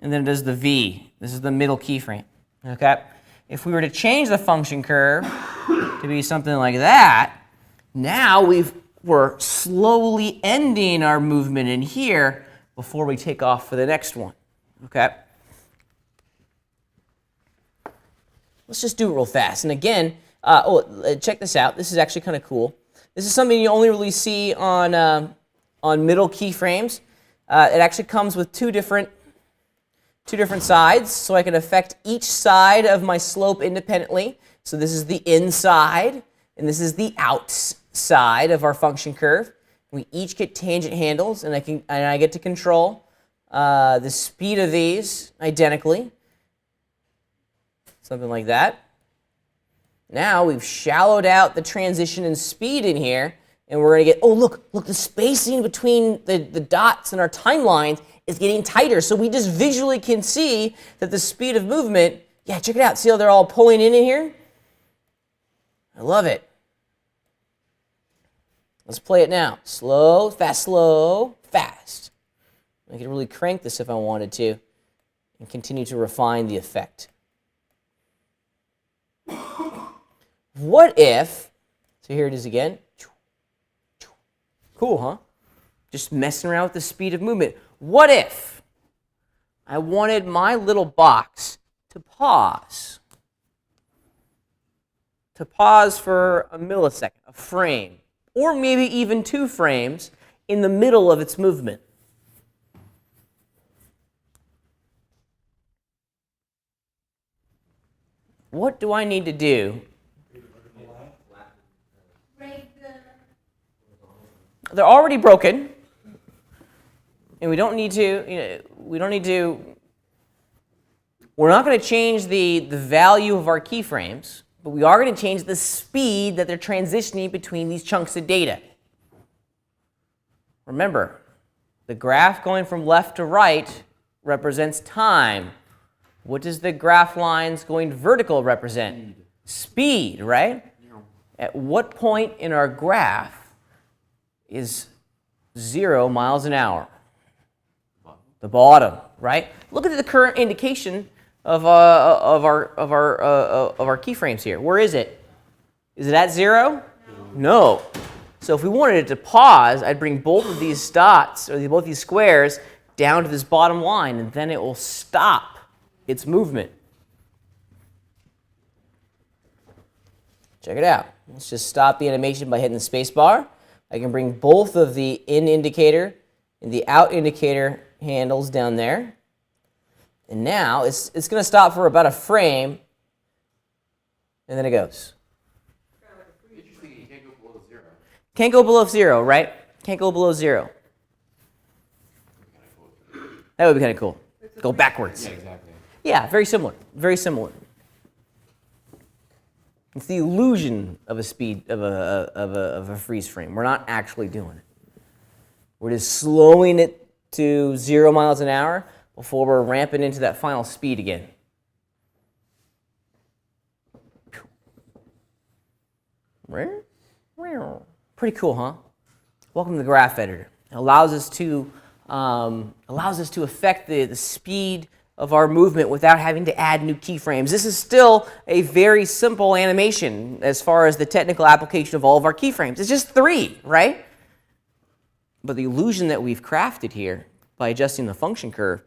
and then it does the V. This is the middle keyframe, okay? If we were to change the function curve to be something like that, now we're slowly ending our movement in here before we take off for the next one, okay? Let's just do it real fast. And again, check this out. This is actually kind of cool. This is something you only really see on middle keyframes. It actually comes with two different sides, so I can affect each side of my slope independently. So this is the inside, and this is the outside of our function curve. We each get tangent handles, and I get to control the speed of these identically. Something like that. Now we've shallowed out the transition and speed in here, and we're going to get, oh, look, the spacing between the dots in our timelines is getting tighter. So we just visually can see that the speed of movement, yeah, check it out. See how they're all pulling in here? I love it. Let's play it now. Slow, fast. I could really crank this if I wanted to and continue to refine the effect. What if, so here it is again. Cool, huh? Just messing around with the speed of movement. What if I wanted my little box to pause? To pause for a millisecond, a frame, or maybe even 2 frames in the middle of its movement. What do I need to do? Break the they're already broken, and we don't need to, we're not going to change the value of our keyframes, but we are going to change the speed that they're transitioning between these chunks of data. Remember, the graph going from left to right represents time. What does the graph lines going vertical represent? Speed, right? At what point in our graph is 0 miles an hour? The bottom, right? Look at the current indication of our keyframes here. Where is it? Is it at 0? No. So if we wanted it to pause, I'd bring both of these dots, or both these squares, down to this bottom line, and then it will stop its movement. Check it out. Let's just stop the animation by hitting the space bar. I can bring both of the in indicator and the out indicator handles down there. And now it's going to stop for about a frame, and then it goes. Interesting, you can't go below 0. Can't go below 0, right? Can't go below 0. That would be kind of cool. Go backwards. Yeah, exactly. Yeah, very similar. Very similar. It's the illusion of a speed of a freeze frame. We're not actually doing it. We're just slowing it to 0 miles an hour before we're ramping into that final speed again. Pretty cool, huh? Welcome to the graph editor. It allows us to affect the speed of our movement without having to add new keyframes. This is still a very simple animation as far as the technical application of all of our keyframes. It's just 3, right? But the illusion that we've crafted here by adjusting the function curve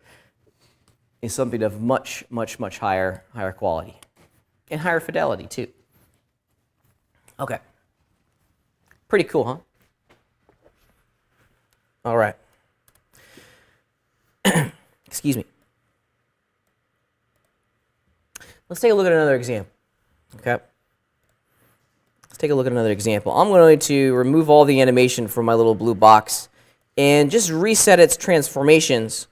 is something of much, much, much higher quality and higher fidelity too. Okay. Pretty cool, huh? All right. Excuse me. Let's take a look at another example. Okay. Let's take a look at another example. I'm going to remove all the animation from my little blue box and just reset its transformations.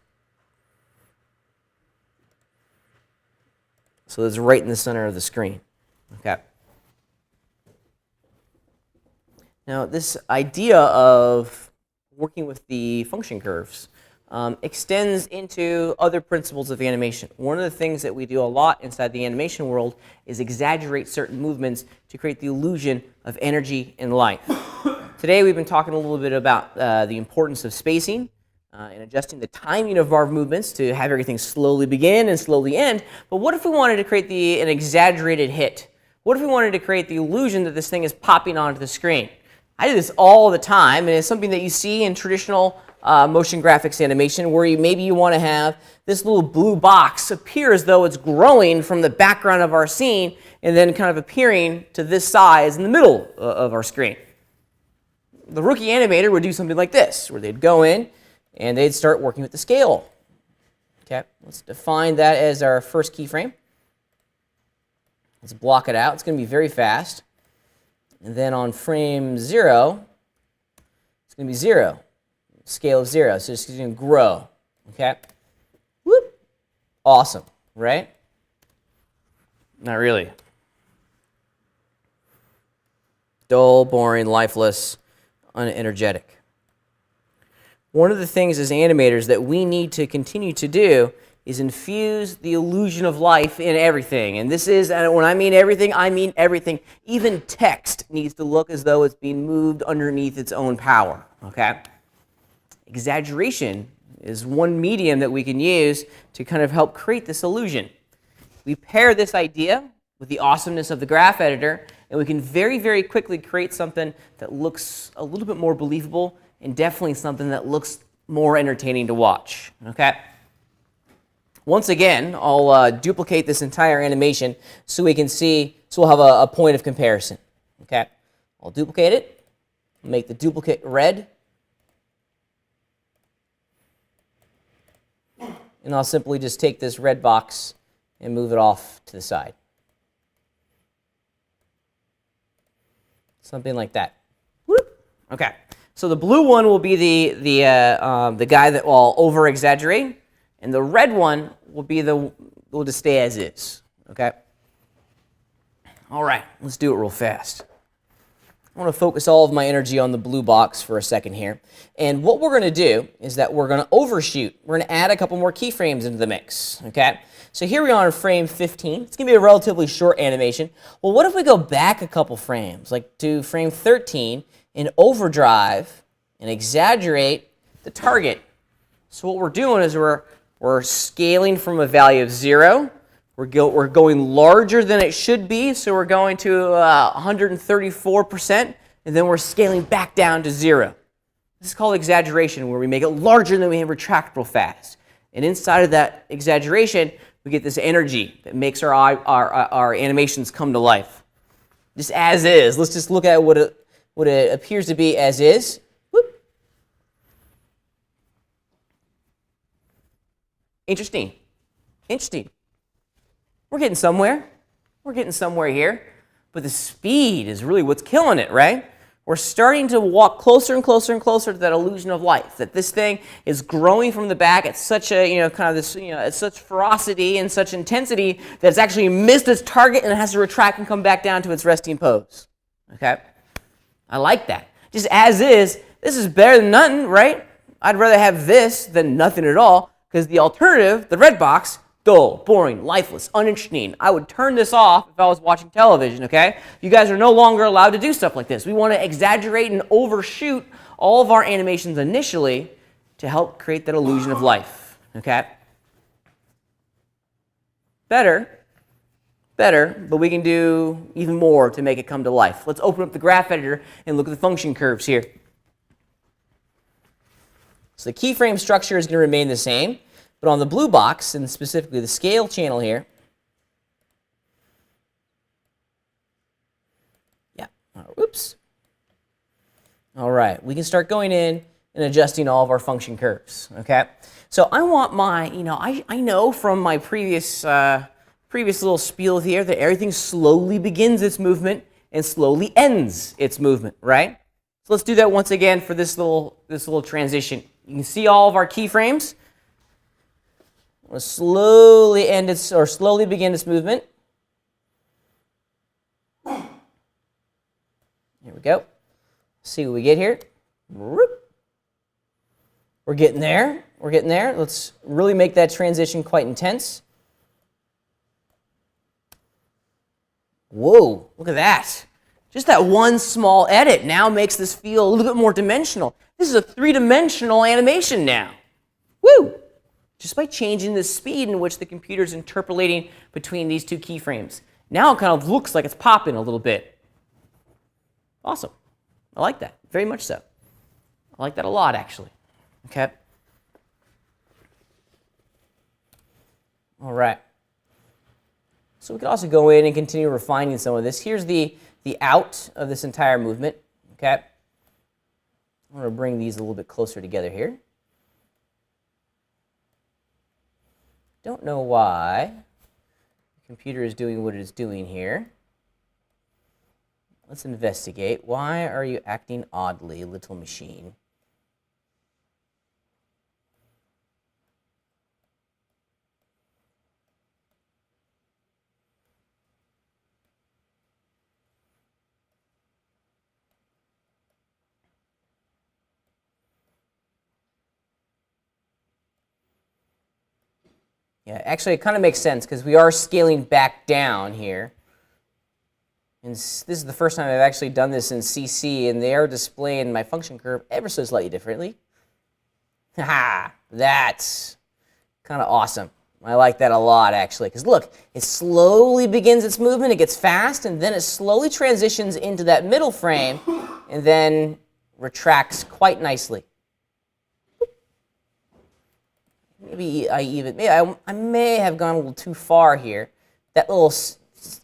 So it's right in the center of the screen. Okay. Now, this idea of working with the function curves extends into other principles of animation. One of the things that we do a lot inside the animation world is exaggerate certain movements to create the illusion of energy and life. Today, we've been talking a little bit about the importance of spacing and adjusting the timing of our movements to have everything slowly begin and slowly end. But what if we wanted to create an exaggerated hit? What if we wanted to create the illusion that this thing is popping onto the screen? I do this all the time, and it's something that you see in traditional motion graphics animation, where maybe you want to have this little blue box appear as though it's growing from the background of our scene and then kind of appearing to this size in the middle of our screen. The rookie animator would do something like this, where they'd go in and they'd start working with the scale. Okay, let's define that as our first keyframe. Let's block it out. It's going to be very fast. And then on frame 0, it's going to be 0. Scale of 0. So it's going to grow. Okay? Whoop. Awesome, right? Not really. Dull, boring, lifeless, unenergetic. One of the things as animators that we need to continue to do is infuse the illusion of life in everything. And this is, and when I mean everything. Even text needs to look as though it's being moved underneath its own power, okay? Exaggeration is one medium that we can use to kind of help create this illusion. We pair this idea with the awesomeness of the graph editor, and we can very, very quickly create something that looks a little bit more believable and definitely something that looks more entertaining to watch, okay? Once again, I'll duplicate this entire animation so we can see, so we'll have a point of comparison. Okay, I'll duplicate it, make the duplicate red, and I'll simply just take this red box and move it off to the side. Something like that. Whoop. Okay, So the blue one will be the guy that will over-exaggerate, and the red one will be will just stay as is, okay? All right, let's do it real fast. I want to focus all of my energy on the blue box for a second here. And what we're going to do is that we're going to overshoot. We're going to add a couple more keyframes into the mix, okay? So here we are in frame 15. It's going to be a relatively short animation. Well, what if we go back a couple frames, like to frame 13, and overdrive and exaggerate the target? So what we're doing is we're scaling from a value of 0. We're going larger than it should be, so we're going to 134%, and then we're scaling back down to 0. This is called exaggeration, where we make it larger than we retract real fast. And inside of that exaggeration, we get this energy that makes our animations come to life. Just as is. Let's just look at what it appears to be as is. Whoop. Interesting. Interesting. We're getting somewhere. We're getting somewhere here. But the speed is really what's killing it, right? We're starting to walk closer and closer and closer to that illusion of life, that this thing is growing from the back at such a, kind of this, at such ferocity and such intensity that it's actually missed its target and it has to retract and come back down to its resting pose. Okay? I like that. Just as is, this is better than nothing, right? I'd rather have this than nothing at all, because the alternative, the red box, dull, boring, lifeless, uninteresting. I would turn this off if I was watching television, okay? You guys are no longer allowed to do stuff like this. We want to exaggerate and overshoot all of our animations initially to help create that illusion of life, okay? Better, but we can do even more to make it come to life. Let's open up the graph editor and look at the function curves here. So the keyframe structure is going to remain the same. But on the blue box, and specifically the scale channel here, oops. All right, we can start going in and adjusting all of our function curves, okay? So I want my, I know from my previous little spiel here that everything slowly begins its movement and slowly ends its movement, right? So let's do that once again for this little transition. You can see all of our keyframes. We'll slowly slowly begin its movement. Here we go. See what we get here. We're getting there. We're getting there. Let's really make that transition quite intense. Whoa, look at that. Just that one small edit now makes this feel a little bit more dimensional. This is a three-dimensional animation now. Woo! Just by changing the speed in which the computer is interpolating between these two keyframes. Now it kind of looks like it's popping a little bit. Awesome. I like that, very much so. I like that a lot, actually. Okay. All right. So we could also go in and continue refining some of this. Here's the out of this entire movement. Okay. I'm going to bring these a little bit closer together here. Don't know why the computer is doing what it is doing here. Let's investigate. Why are you acting oddly, little machine? Yeah, actually, it kind of makes sense because we are scaling back down here. And this is the first time I've actually done this in CC, and they are displaying my function curve ever so slightly differently. Haha, that's kind of awesome. I like that a lot, actually, because look, it slowly begins its movement, it gets fast, and then it slowly transitions into that middle frame, and then retracts quite nicely. Maybe I may have gone a little too far here. That little,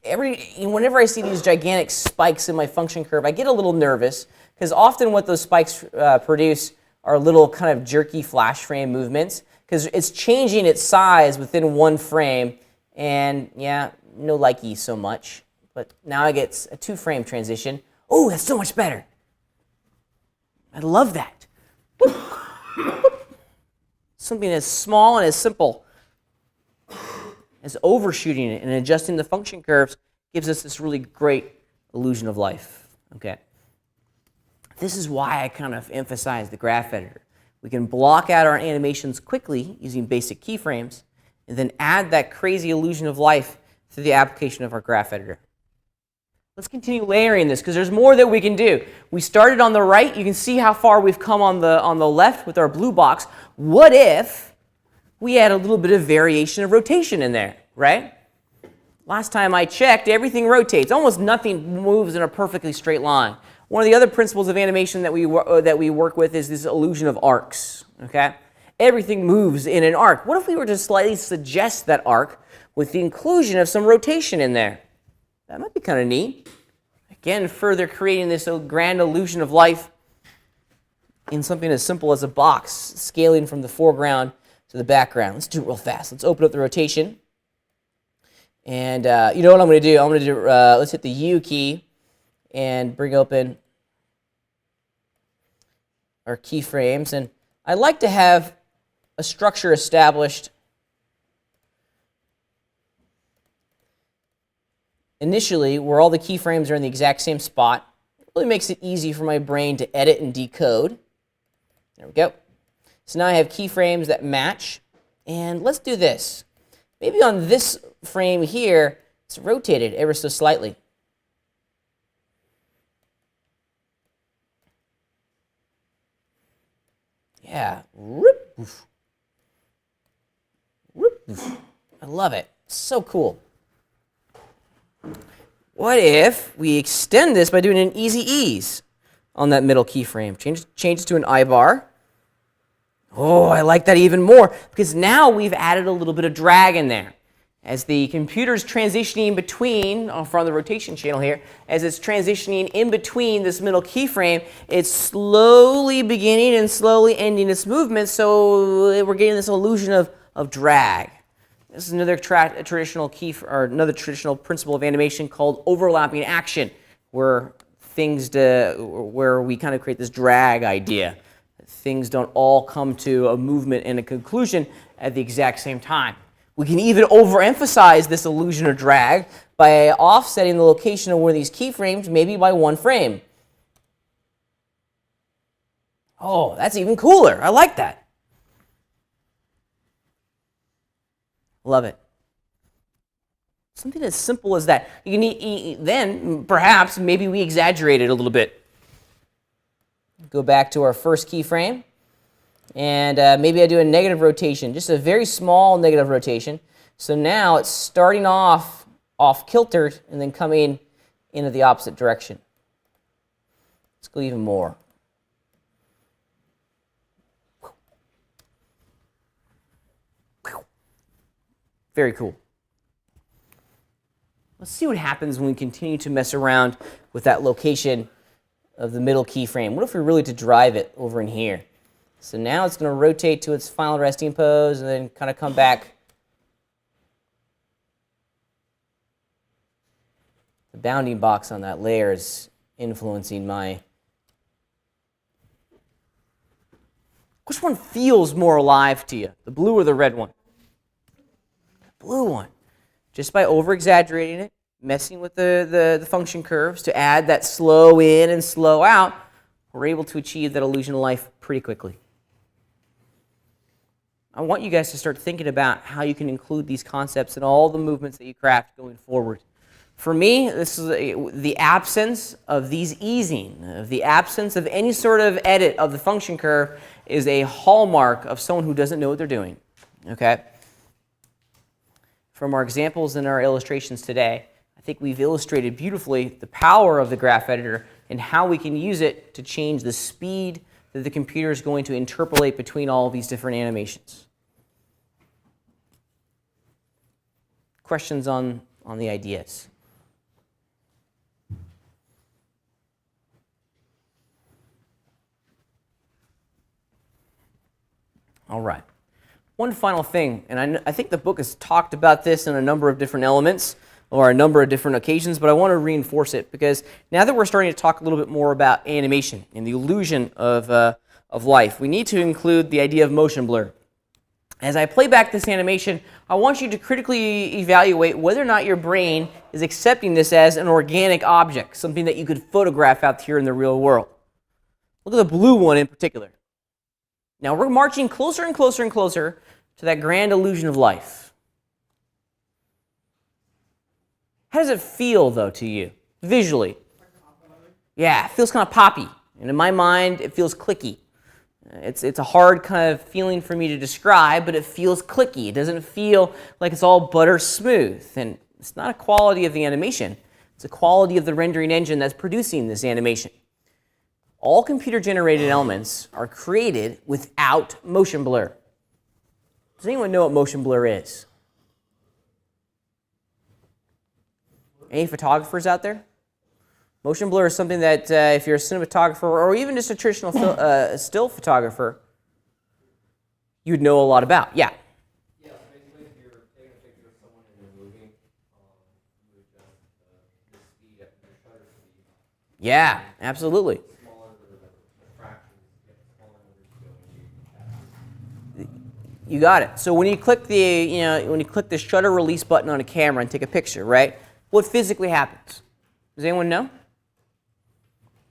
whenever I see these gigantic spikes in my function curve, I get a little nervous, because often what those spikes produce are little kind of jerky flash frame movements, because it's changing its size within one frame, and yeah, no likey so much. But now I get a 2-frame transition. Oh, that's so much better. I love that. Something as small and as simple as overshooting it and adjusting the function curves gives us this really great illusion of life. Okay. This is why I kind of emphasize the graph editor. We can block out our animations quickly using basic keyframes and then add that crazy illusion of life through the application of our graph editor. Let's continue layering this because there's more that we can do. We started on the right. You can see how far we've come on the left with our blue box. What if we add a little bit of variation of rotation in there, right? Last time I checked, everything rotates. Almost nothing moves in a perfectly straight line. One of the other principles of animation that we work with is this illusion of arcs, okay? Everything moves in an arc. What if we were to slightly suggest that arc with the inclusion of some rotation in there? That might be kind of neat. Again, further creating this grand illusion of life in something as simple as a box, scaling from the foreground to the background. Let's do it real fast. Let's open up the rotation. And you know what I'm going to do? I'm going to do, let's hit the U key and bring open our keyframes. And I like to have a structure established initially where all the keyframes are in the exact same spot. It really makes it easy for my brain to edit and decode. There we go. So now I have keyframes that match. And let's do this. Maybe on this frame here, it's rotated ever so slightly. Yeah. I love it. So cool. What if we extend this by doing an EasyEase on that middle keyframe? Change it to an I-bar. Oh, I like that even more because now we've added a little bit of drag in there. As the computer's transitioning between, from the rotation channel here, as it's transitioning in between this middle keyframe, it's slowly beginning and slowly ending its movement, so we're getting this illusion of drag. This is another traditional traditional principle of animation called overlapping action, where where we kind of create this drag idea. Things don't all come to a movement and a conclusion at the exact same time. We can even overemphasize this illusion of drag by offsetting the location of one of these keyframes, maybe by one frame. Oh, that's even cooler. I like that. Love it. Something as simple as that. You can then, perhaps, maybe we exaggerate it a little bit. Go back to our first keyframe. And maybe I do a negative rotation, just a very small negative rotation. So now it's starting off kilter and then coming into the opposite direction. Let's go even more. Very cool. Let's see what happens when we continue to mess around with that location of the middle keyframe. What if we were really to drive it over in here? So now it's going to rotate to its final resting pose and then kind of come back. The bounding box on that layer is influencing my... Which one feels more alive to you, the blue or the red one? Blue one. Just by over-exaggerating it, messing with the function curves to add that slow in and slow out, we're able to achieve that illusion of life pretty quickly. I want you guys to start thinking about how you can include these concepts in all the movements that you craft going forward. For me, this is the absence of these easing, the absence of any sort of edit of the function curve is a hallmark of someone who doesn't know what they're doing. Okay? From our examples and our illustrations today, I think we've illustrated beautifully the power of the graph editor and how we can use it to change the speed that the computer is going to interpolate between all of these different animations. Questions on the ideas? All right. One final thing, and I think the book has talked about this in a number of different elements, or a number of different occasions, but I want to reinforce it because now that we're starting to talk a little bit more about animation and the illusion of life, we need to include the idea of motion blur. As I play back this animation, I want you to critically evaluate whether or not your brain is accepting this as an organic object, something that you could photograph out here in the real world. Look at the blue one in particular. Now we're marching closer and closer and closer to that grand illusion of life. How does it feel, though, to you, visually? Yeah, it feels kind of poppy. And in my mind, it feels clicky. It's a hard kind of feeling for me to describe, but it feels clicky. It doesn't feel like it's all butter smooth. And it's not a quality of the animation. It's a quality of the rendering engine that's producing this animation. All computer-generated elements are created without motion blur. Does anyone know what motion blur is? Any photographers out there? Motion blur is something that if you're a cinematographer or even just a traditional still photographer, you would know a lot about. Yeah? Yeah, so basically if you're taking a picture of someone and they're moving, you adjust the speed at your shutter speed. Yeah, absolutely. Smaller the fractions get smaller numbers go You got it. So when you click when you click the shutter release button on a camera and take a picture, right? What physically happens? Does anyone know?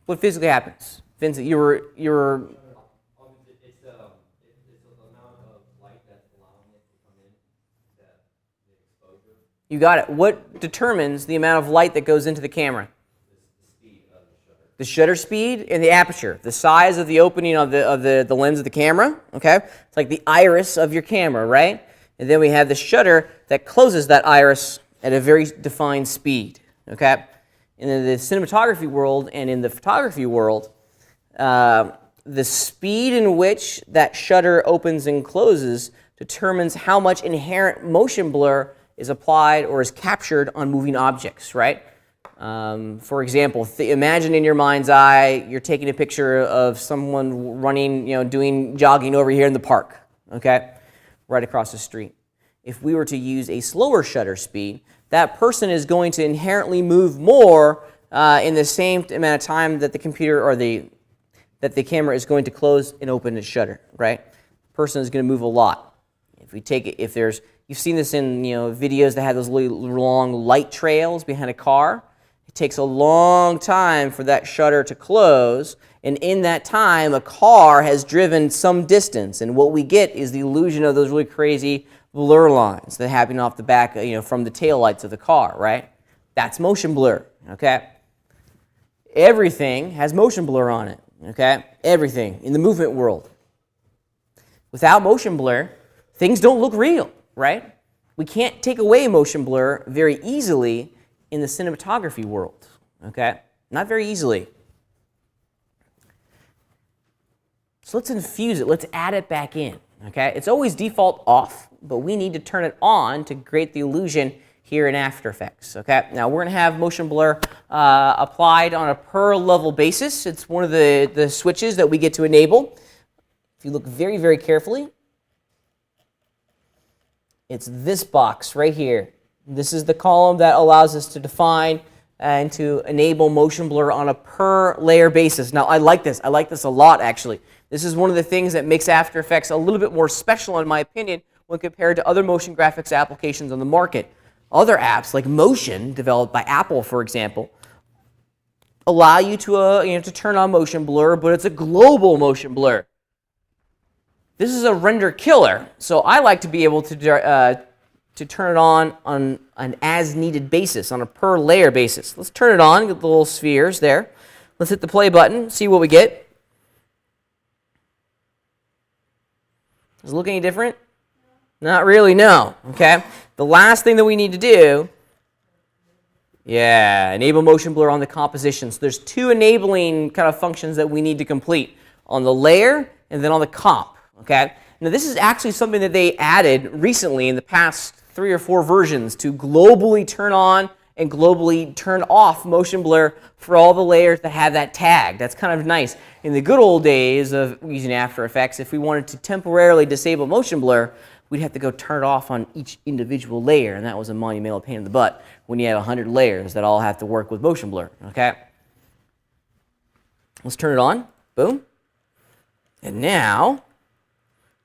What physically happens? Vincent, you were It's the amount of light that's allowing it to come in, that the exposure, you got it. What determines the amount of light that goes into the camera? the speed of the shutter. The shutter speed and the aperture, the size of the opening of the lens of the camera, okay? It's like the iris of your camera, right? And then we have the shutter that closes that iris at a very defined speed, okay? In the cinematography world and in the photography world, the speed in which that shutter opens and closes determines how much inherent motion blur is applied or is captured on moving objects, right? For example, imagine in your mind's eye, you're taking a picture of someone running, doing jogging over here in the park, okay? Right across the street. If we were to use a slower shutter speed, that person is going to inherently move more in the same amount of time that the computer or that the camera is going to close and open its shutter, right? The person is going to move a lot. If we take it, you've seen this in videos that have those really long light trails behind a car. It takes a long time for that shutter to close, and in that time, a car has driven some distance, and what we get is the illusion of those really crazy blur lines that happen off the back, from the taillights of the car, right? That's motion blur, okay? Everything has motion blur on it, okay? Everything in the movement world. Without motion blur, things don't look real, right? We can't take away motion blur very easily in the cinematography world, okay? Not very easily. So let's infuse it, let's add it back in, okay? It's always default off, but we need to turn it on to create the illusion here in After Effects, okay? Now we're gonna have motion blur applied on a per level basis. It's one of the switches that we get to enable. If you look very, very carefully, it's this box right here. This is the column that allows us to define and to enable motion blur on a per layer basis. Now I like this a lot actually. This is one of the things that makes After Effects a little bit more special in my opinion when compared to other motion graphics applications on the market. Other apps like Motion, developed by Apple for example, allow you to turn on motion blur, but it's a global motion blur. This is a render killer, so I like to be able to turn it on an as-needed basis, on a per-layer basis. Let's turn it on, get the little spheres there. Let's hit the play button, see what we get. Does it look any different? Not really, no. Okay. The last thing that we need to do, enable motion blur on the composition. So there's two enabling kind of functions that we need to complete on the layer and then on the comp. Okay. Now this is actually something that they added recently in the past 3 or 4 versions to globally turn on and globally turn off motion blur for all the layers that have that tag. That's kind of nice. In the good old days of using After Effects, if we wanted to temporarily disable motion blur, we'd have to go turn it off on each individual layer, and that was a monumental pain in the butt when you have 100 layers that all have to work with motion blur, okay? Let's turn it on. Boom. And now,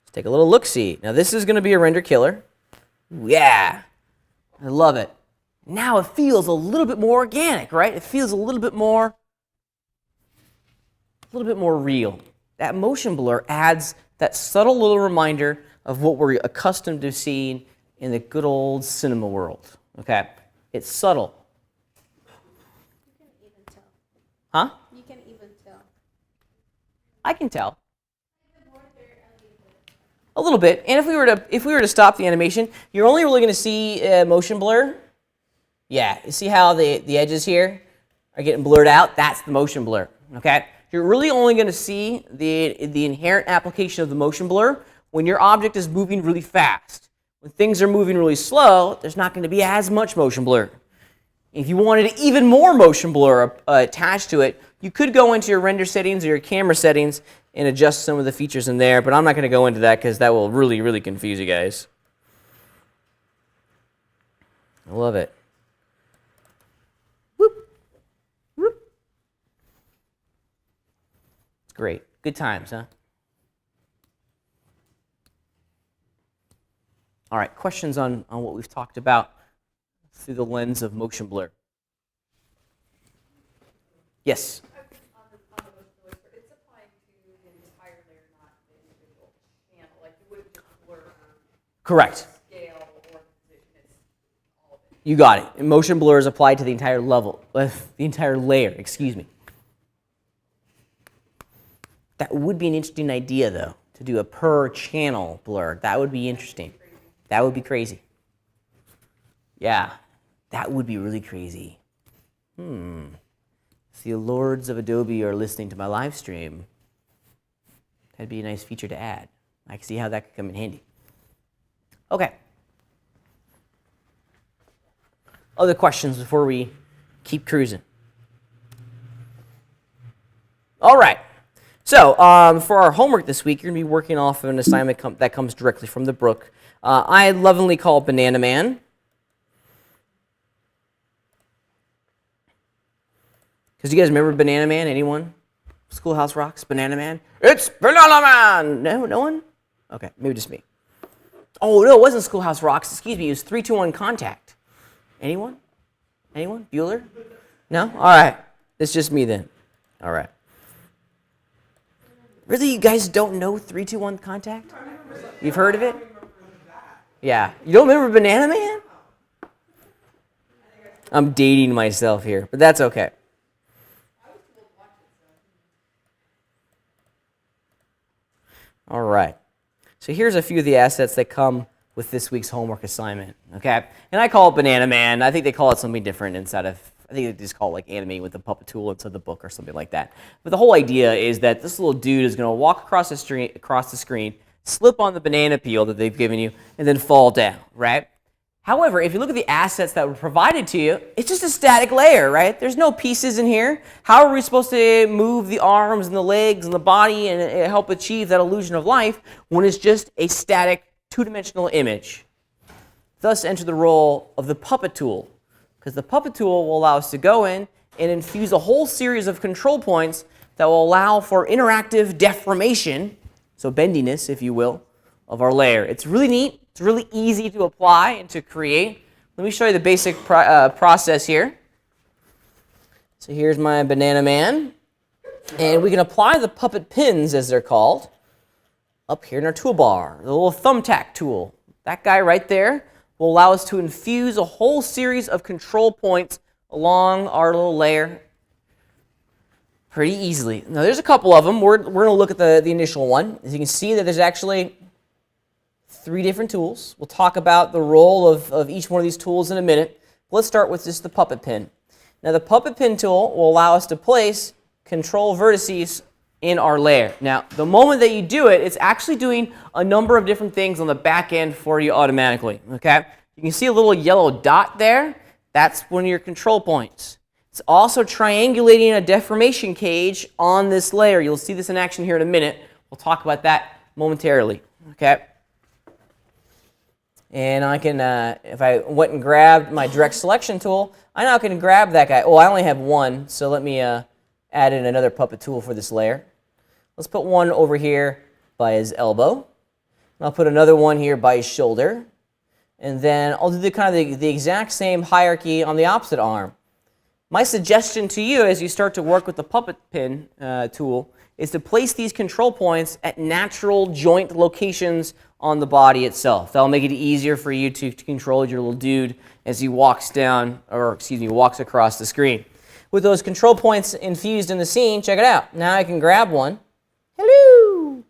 let's take a little look-see. Now, this is going to be a render killer. Yeah. I love it. Now it feels a little bit more organic, right? It feels a little bit more real. That motion blur adds that subtle little reminder of what we're accustomed to seeing in the good old cinema world, okay? It's subtle. You can even tell. Huh? You can even tell. I can tell. A little bit. And if we were to stop the animation, you're only really going to see motion blur. Yeah, you see how the edges here are getting blurred out? That's the motion blur, okay? You're really only going to see the inherent application of the motion blur when your object is moving really fast. When things are moving really slow, there's not going to be as much motion blur. If you wanted even more motion blur attached to it, you could go into your render settings or your camera settings and adjust some of the features in there, but I'm not going to go into that because that will really, really confuse you guys. I love it. Whoop. Whoop. It's great. Good times, huh? All right, questions on what we've talked about through the lens of motion blur? Yes? On the motion blur, it's applying to the entire layer, not the individual channel. Like you wouldn't just blur Correct. scale or position. It's all of it. You got it. Motion blur is applied to the entire level, the entire layer, excuse me. That would be an interesting idea, though, to do a per channel blur. That would be interesting. That would be crazy. Yeah, that would be really crazy. If the lords of Adobe are listening to my live stream, that'd be a nice feature to add. I can see how that could come in handy. Okay. Other questions before we keep cruising? All right. So for our homework this week, you're going to be working off of an assignment that comes directly from the book. I lovingly call it Banana Man. Because you guys remember Banana Man? Anyone? Schoolhouse Rock's Banana Man? It's Banana Man! No one? Okay, maybe just me. Oh, no, it wasn't Schoolhouse Rocks. Excuse me, it was 3, 2, 1 Contact. Anyone? Anyone? Bueller? No? All right. It's just me then. All right. Really, you guys don't know 3, 2, 1 Contact? You've heard of it? Yeah. You don't remember Banana Man? I'm dating myself here, but that's okay. All right. So here's a few of the assets that come with this week's homework assignment, okay? And I call it Banana Man. I think they call it something different inside of, I think they just call it like Animate with the Puppet tool inside the book or something like that. But the whole idea is that this little dude is going to walk across the screen, slip on the banana peel that they've given you, and then fall down, right? However, if you look at the assets that were provided to you, it's just a static layer, right? There's no pieces in here. How are we supposed to move the arms and the legs and the body and help achieve that illusion of life when it's just a static two-dimensional image? Thus enter the role of the Puppet tool, because the Puppet tool will allow us to go in and infuse a whole series of control points that will allow for interactive deformation, so bendiness, if you will, of our layer. It's really neat. It's really easy to apply and to create. Let me show you the basic process here. So here's my Banana Man. And we can apply the puppet pins, as they're called, up here in our toolbar, the little thumbtack tool. That guy right there will allow us to infuse a whole series of control points along our little layer pretty easily. Now there's a couple of them. We're going to look at the initial one. As you can see that there's actually 3 different tools. We'll talk about the role of each one of these tools in a minute. Let's start with just the puppet pin. Now the puppet pin tool will allow us to place control vertices in our layer. Now the moment that you do it, it's actually doing a number of different things on the back end for you automatically. Okay? You can see a little yellow dot there. That's one of your control points. It's also triangulating a deformation cage on this layer. You'll see this in action here in a minute. We'll talk about that momentarily. Okay? And I can, if I went and grabbed my direct selection tool, I now can grab that guy. Oh, I only have one, so let me add in another puppet tool for this layer. Let's put one over here by his elbow. I'll put another one here by his shoulder. And then I'll do the exact same hierarchy on the opposite arm. My suggestion to you as you start to work with the puppet pin tool is to place these control points at natural joint locations on the body itself. That'll make it easier for you to control your little dude as he walks down, or excuse me, walks across the screen. With those control points infused in the scene, check it out. Now I can grab one. Hello!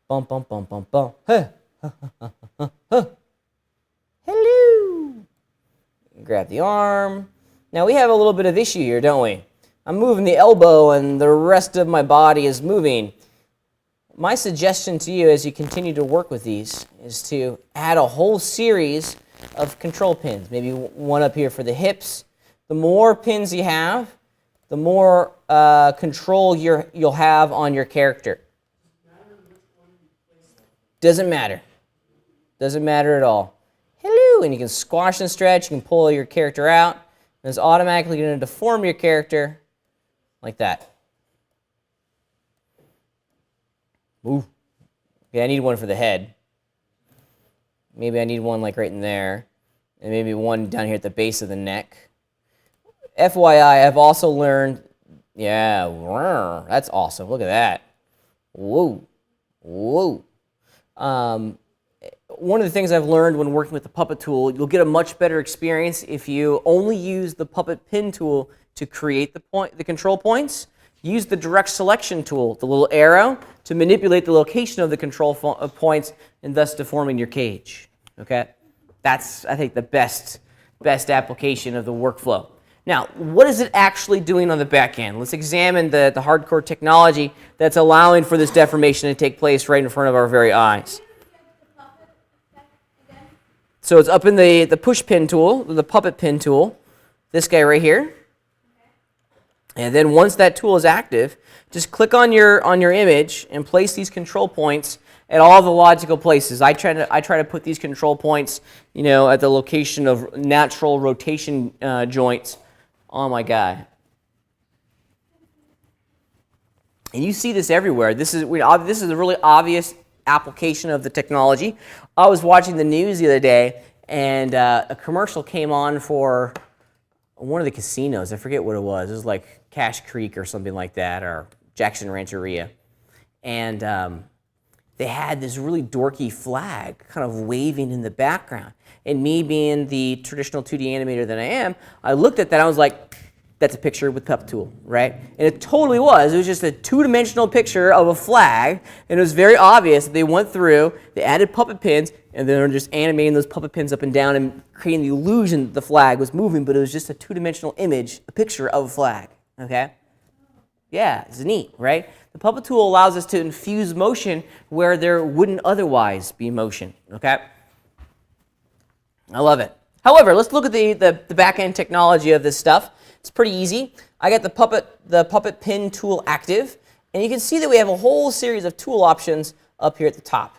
Bum, bum, bum, bum, bum. Huh. Hello! Grab the arm. Now we have a little bit of issue here, don't we? I'm moving the elbow and the rest of my body is moving. My suggestion to you as you continue to work with these is to add a whole series of control pins. Maybe one up here for the hips. The more pins you have, the more control you'll have on your character. Doesn't matter. Doesn't matter at all. Hello! And you can squash and stretch. You can pull your character out. And it's automatically going to deform your character like that. Ooh. Okay, I need one for the head. Maybe I need one like right in there. And maybe one down here at the base of the neck. FYI, I've also learned, yeah, that's awesome. Look at that. Whoa. Whoa. One of the things I've learned when working with the puppet tool, you'll get a much better experience if you only use the puppet pin tool to create the control points. Use the direct selection tool, the little arrow, to manipulate the location of the control points and thus deforming your cage. Okay? That's, I think, the best application of the workflow. Now, what is it actually doing on the back end? Let's examine the hardcore technology that's allowing for this deformation to take place right in front of our very eyes. So it's up in the push pin tool, the puppet pin tool, this guy right here. And then once that tool is active, just click on your image and place these control points at all the logical places. I try to put these control points, you know, at the location of natural rotation joints on my guy. And you see this everywhere. This is a really obvious application of the technology. I was watching the news the other day, and a commercial came on for one of the casinos. I forget what it was. It was like Cache Creek or something like that, or Jackson Rancheria. And they had this really dorky flag kind of waving in the background. And me being the traditional 2D animator that I am, I looked at that and I was like, that's a picture with puppet tool, right? And it totally was. It was just a two-dimensional picture of a flag, and it was very obvious that they went through, they added puppet pins, and they were just animating those puppet pins up and down and creating the illusion that the flag was moving, but it was just a two-dimensional image, a picture of a flag, okay? Yeah, it's neat, right? The puppet tool allows us to infuse motion where there wouldn't otherwise be motion, okay? I love it. However, let's look at the back-end technology of this stuff. It's pretty easy. I got the puppet pin tool active, and you can see that we have a whole series of tool options up here at the top.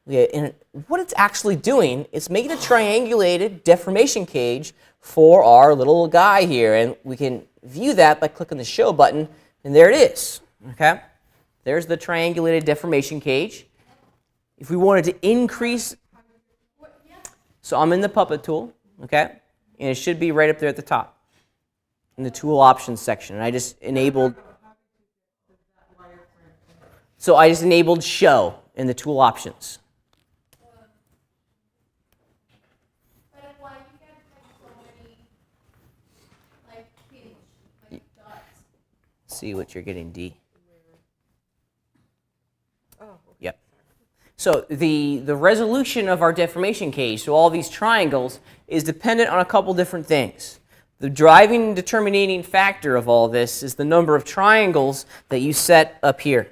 And what it's actually doing is making a triangulated deformation cage for our little guy here, and we can view that by clicking the show button, and there it is. Okay, there's the triangulated deformation cage. If we wanted to increase, so I'm in the puppet tool, okay, and it should be right up there at the top in the tool options section. And I just enabled, so I just enabled show in the tool options. But why you get so many like pins, like dots? See what you're getting, D. Yep. So the resolution of our deformation cage, so all these triangles, is dependent on a couple different things. The driving and determining factor of all this is the number of triangles that you set up here.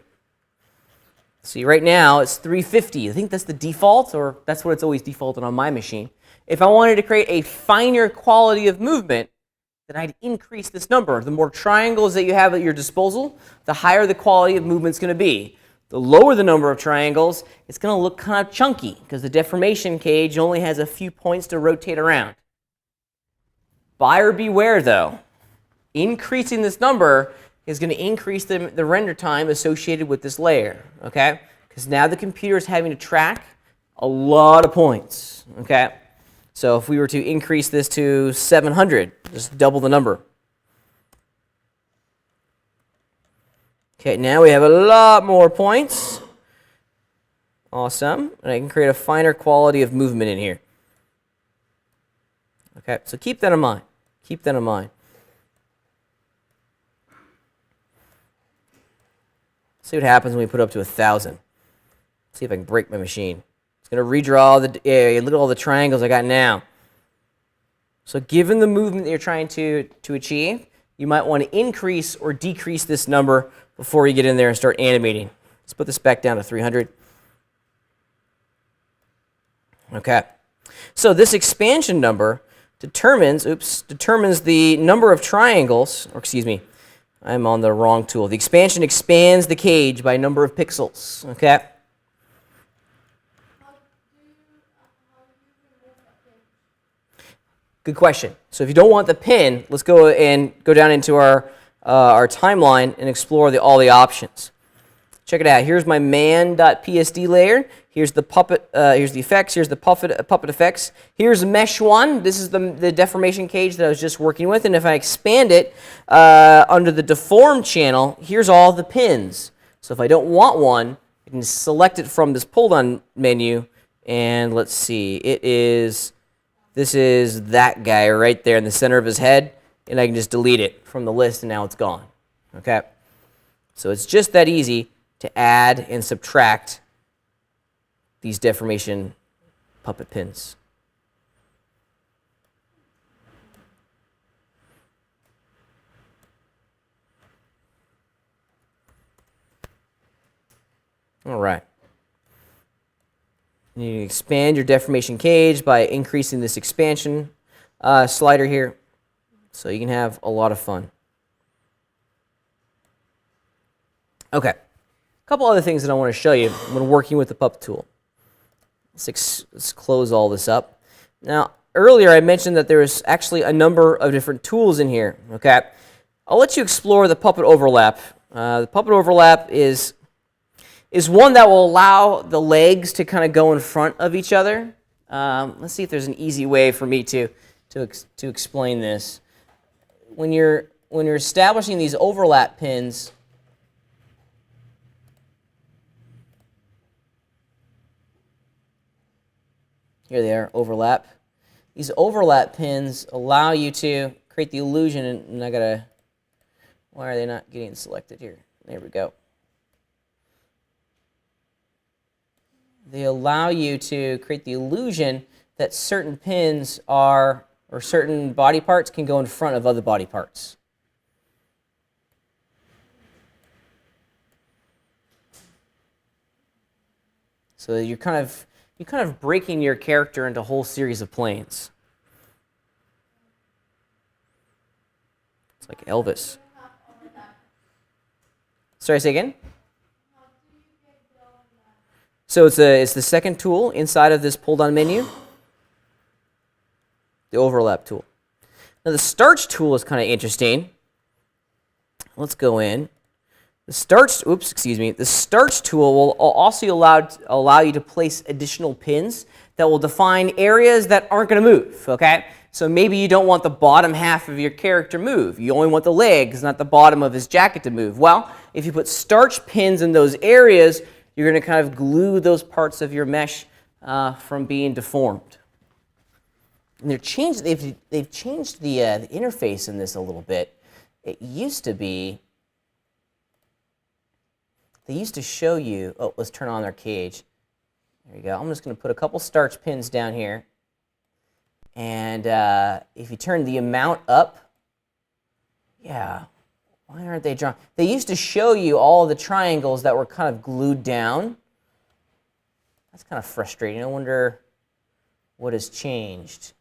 See, right now it's 350. I think that's the default, or that's what it's always defaulted on my machine. If I wanted to create a finer quality of movement, then I'd increase this number. The more triangles that you have at your disposal, the higher the quality of movement is going to be. The lower the number of triangles, it's going to look kind of chunky because the deformation cage only has a few points to rotate around. Buyer beware though. Increasing this number is going to increase the render time associated with this layer, okay? Because now the computer is having to track a lot of points, okay? So if we were to increase this to 700, just double the number. Okay, now we have a lot more points. Awesome. And I can create a finer quality of movement in here. Okay, so keep that in mind. Keep that in mind. See what happens when we put up to 1,000. See if I can break my machine. It's going to redraw the area. Look at all the triangles I got now. So given the movement that you're trying to achieve, you might want to increase or decrease this number before you get in there and start animating. Let's put this back down to 300. Okay. So this expansion number determines the number of triangles, or excuse me, I'm on the wrong tool. The expansion expands the cage by number of pixels, okay? Good question. So if you don't want the pin, let's go down into our timeline and explore all the options. Check it out. Here's my man.psd layer. Here's the puppet. Here's the effects. Here's the puppet effects. Here's mesh 1. This is the deformation cage that I was just working with. And if I expand it under the deform channel, here's all the pins. So if I don't want one, I can select it from this pull-down menu. And let's see. This is that guy right there in the center of his head. And I can just delete it from the list, and now it's gone. Okay? So it's just that easy to add and subtract these deformation puppet pins. All right. You expand your deformation cage by increasing this expansion slider here, so you can have a lot of fun. Okay, a couple other things that I want to show you when working with the puppet tool. Let's close all this up. Now, earlier I mentioned that there is actually a number of different tools in here. Okay, I'll let you explore the puppet overlap. The puppet overlap is one that will allow the legs to kind of go in front of each other. Let's see if there's an easy way for me to explain this. When you're establishing these overlap pins, here they are, overlap. These overlap pins allow you to create the illusion, and I gotta, why are they not getting selected here? There we go. They allow you to create the illusion that certain pins are, or certain body parts can go in front of other body parts. So you're kind of breaking your character into a whole series of planes. It's like Elvis. Sorry, say again? So it's the second tool inside of this pull-down menu, the overlap tool. Now the starch tool is kind of interesting. Let's go in. The starch tool will also allow you to place additional pins that will define areas that aren't going to move, okay? So maybe you don't want the bottom half of your character move. You only want the legs, not the bottom of his jacket to move. Well, if you put starch pins in those areas, you're going to kind of glue those parts of your mesh from being deformed. And they've changed the interface in this a little bit. It used to be, they used to show you, oh, let's turn on our cage. There you go. I'm just going to put a couple starch pins down here. And if you turn the amount up, yeah, why aren't they drawn? They used to show you all the triangles that were kind of glued down. That's kind of frustrating. I wonder what has changed.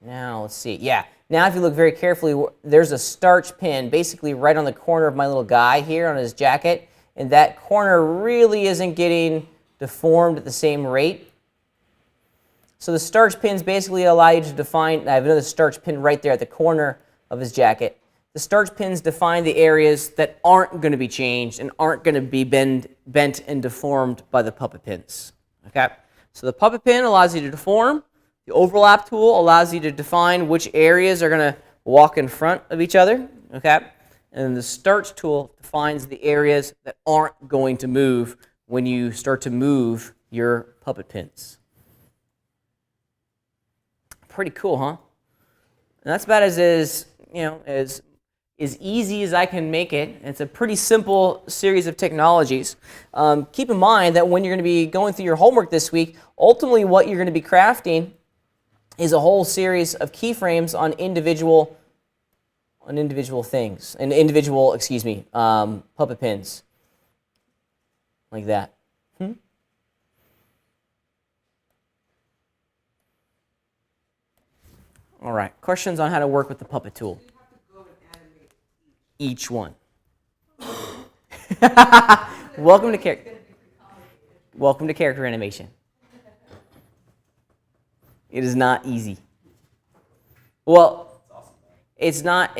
Now, let's see. Yeah, now if you look very carefully, there's a starch pin basically right on the corner of my little guy here on his jacket. and that corner really isn't getting deformed at the same rate. So the starch pins basically allow you to define, I have another starch pin right there at the corner of his jacket. The starch pins define the areas that aren't going to be changed and aren't going to be bent and deformed by the puppet pins. Okay? So the puppet pin allows you to deform. The overlap tool allows you to define which areas are going to walk in front of each other. Okay? And the starch tool defines the areas that aren't going to move when you start to move your puppet pins. Pretty cool, huh? And that's about as easy as I can make it. It's a pretty simple series of technologies. Keep in mind that when you're going to be going through your homework this week, ultimately what you're going to be crafting is a whole series of keyframes on individual things, and individual, puppet pins, like that. All right, questions on how to work with the puppet tool? You have to go and animate Each one. Welcome to character animation. It is not easy. Well, it's not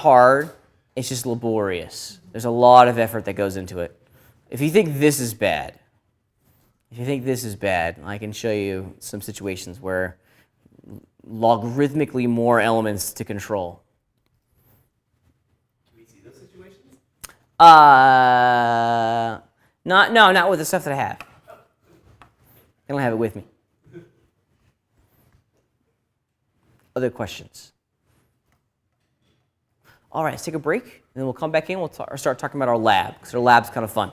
hard. It's just laborious. There's a lot of effort that goes into it. If you think this is bad, I can show you some situations where logarithmically more elements to control. Can we see those situations? Not with the stuff that I have. I don't have it with me. Other questions? All right, let's take a break, and then we'll come back in. We'll start talking about our lab, because our lab's kind of fun.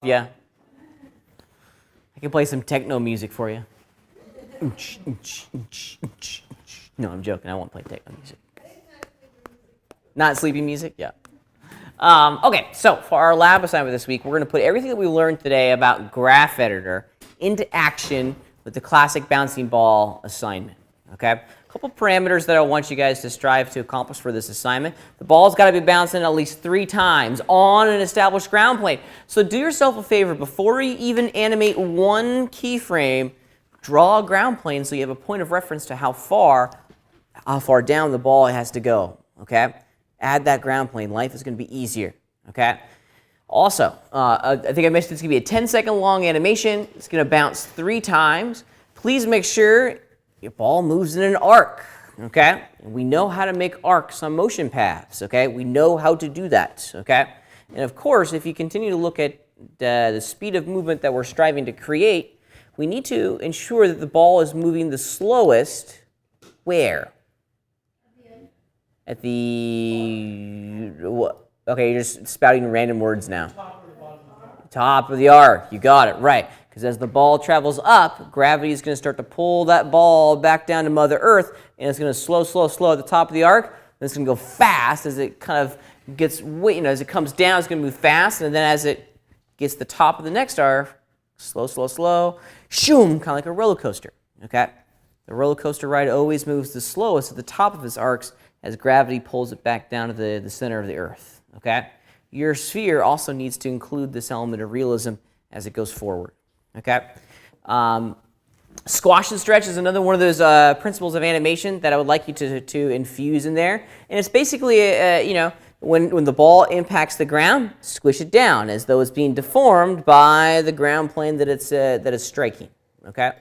Yeah. I can play some techno music for you. No, I'm joking. I won't play techno music. Not sleepy music? Yeah. Okay, so for our lab assignment this week, we're going to put everything that we learned today about Graph Editor into action with the classic bouncing ball assignment. Okay? A couple parameters that I want you guys to strive to accomplish for this assignment. The ball's got to be bouncing at least 3 times on an established ground plane. So do yourself a favor, before you even animate one keyframe, draw a ground plane so you have a point of reference to how far down the ball has to go. Okay? Add that ground plane. Life is going to be easier. Okay? Also, I think I mentioned it's going to be a 10-second long animation. It's going to bounce 3 times. Please make sure your ball moves in an arc. Okay? And we know how to make arcs on motion paths. Okay? We know how to do that. Okay? And of course, if you continue to look at the speed of movement that we're striving to create, we need to ensure that the ball is moving the slowest where? At the, okay, you're just spouting random words now. Top of the arc, you got it, right. Because as the ball travels up, gravity is going to start to pull that ball back down to Mother Earth, and it's going to slow at the top of the arc, and it's going to go fast as it kind of gets, as it comes down, it's going to move fast, and then as it gets to the top of the next arc, slow, shoom, kind of like a roller coaster, okay? The roller coaster ride always moves the slowest at the top of its arcs as gravity pulls it back down to the center of the Earth, okay? Your sphere also needs to include this element of realism as it goes forward, okay? Squash and stretch is another one of those principles of animation that I would like you to infuse in there. And it's basically, when the ball impacts the ground, squish it down as though it's being deformed by the ground plane that it's striking, okay?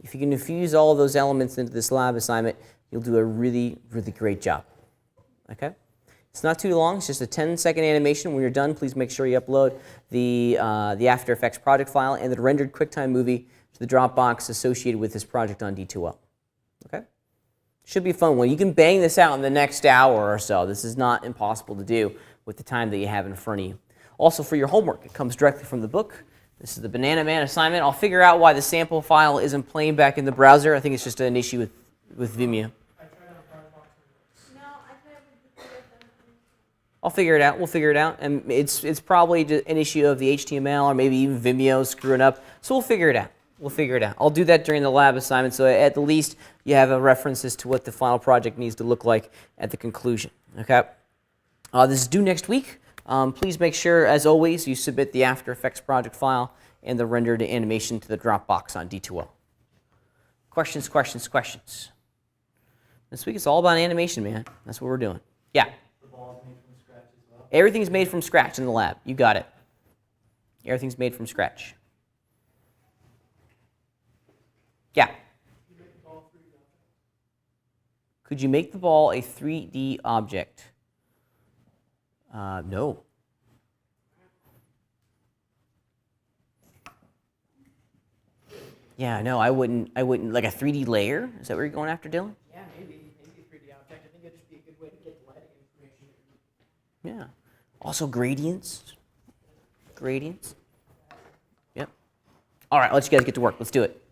If you can infuse all of those elements into this lab assignment, you'll do a really, really great job, okay? It's not too long. It's just a 10-second animation. When you're done, please make sure you upload the After Effects project file and the rendered QuickTime movie to the Dropbox associated with this project on D2L, okay? Should be a fun one. You can bang this out in the next hour or so. This is not impossible to do with the time that you have in front of you. Also, for your homework, it comes directly from the book. This is the Banana Man assignment. I'll figure out why the sample file isn't playing back in the browser. I think it's just an issue with Vimeo. I'll figure it out. We'll figure it out. And it's probably an issue of the HTML or maybe even Vimeo screwing up. So we'll figure it out. We'll figure it out. I'll do that during the lab assignment so at the least you have a reference as to what the final project needs to look like at the conclusion. Okay? This is due next week. Please make sure, as always, you submit the After Effects project file and the rendered animation to the Dropbox on D2L. Questions? This week it's all about animation, man. That's what we're doing. Yeah? Everything's made from scratch in the lab. You got it. Everything's made from scratch. Yeah. Could you make the ball a 3D object? No. Yeah, no, I wouldn't, like a 3D layer? Is that what you're going after, Dylan? Yeah, maybe a 3D object. I think it'd just be a good way to get the lighting information. Yeah. Also gradients. Yep. All right, I'll let you guys get to work. Let's do it.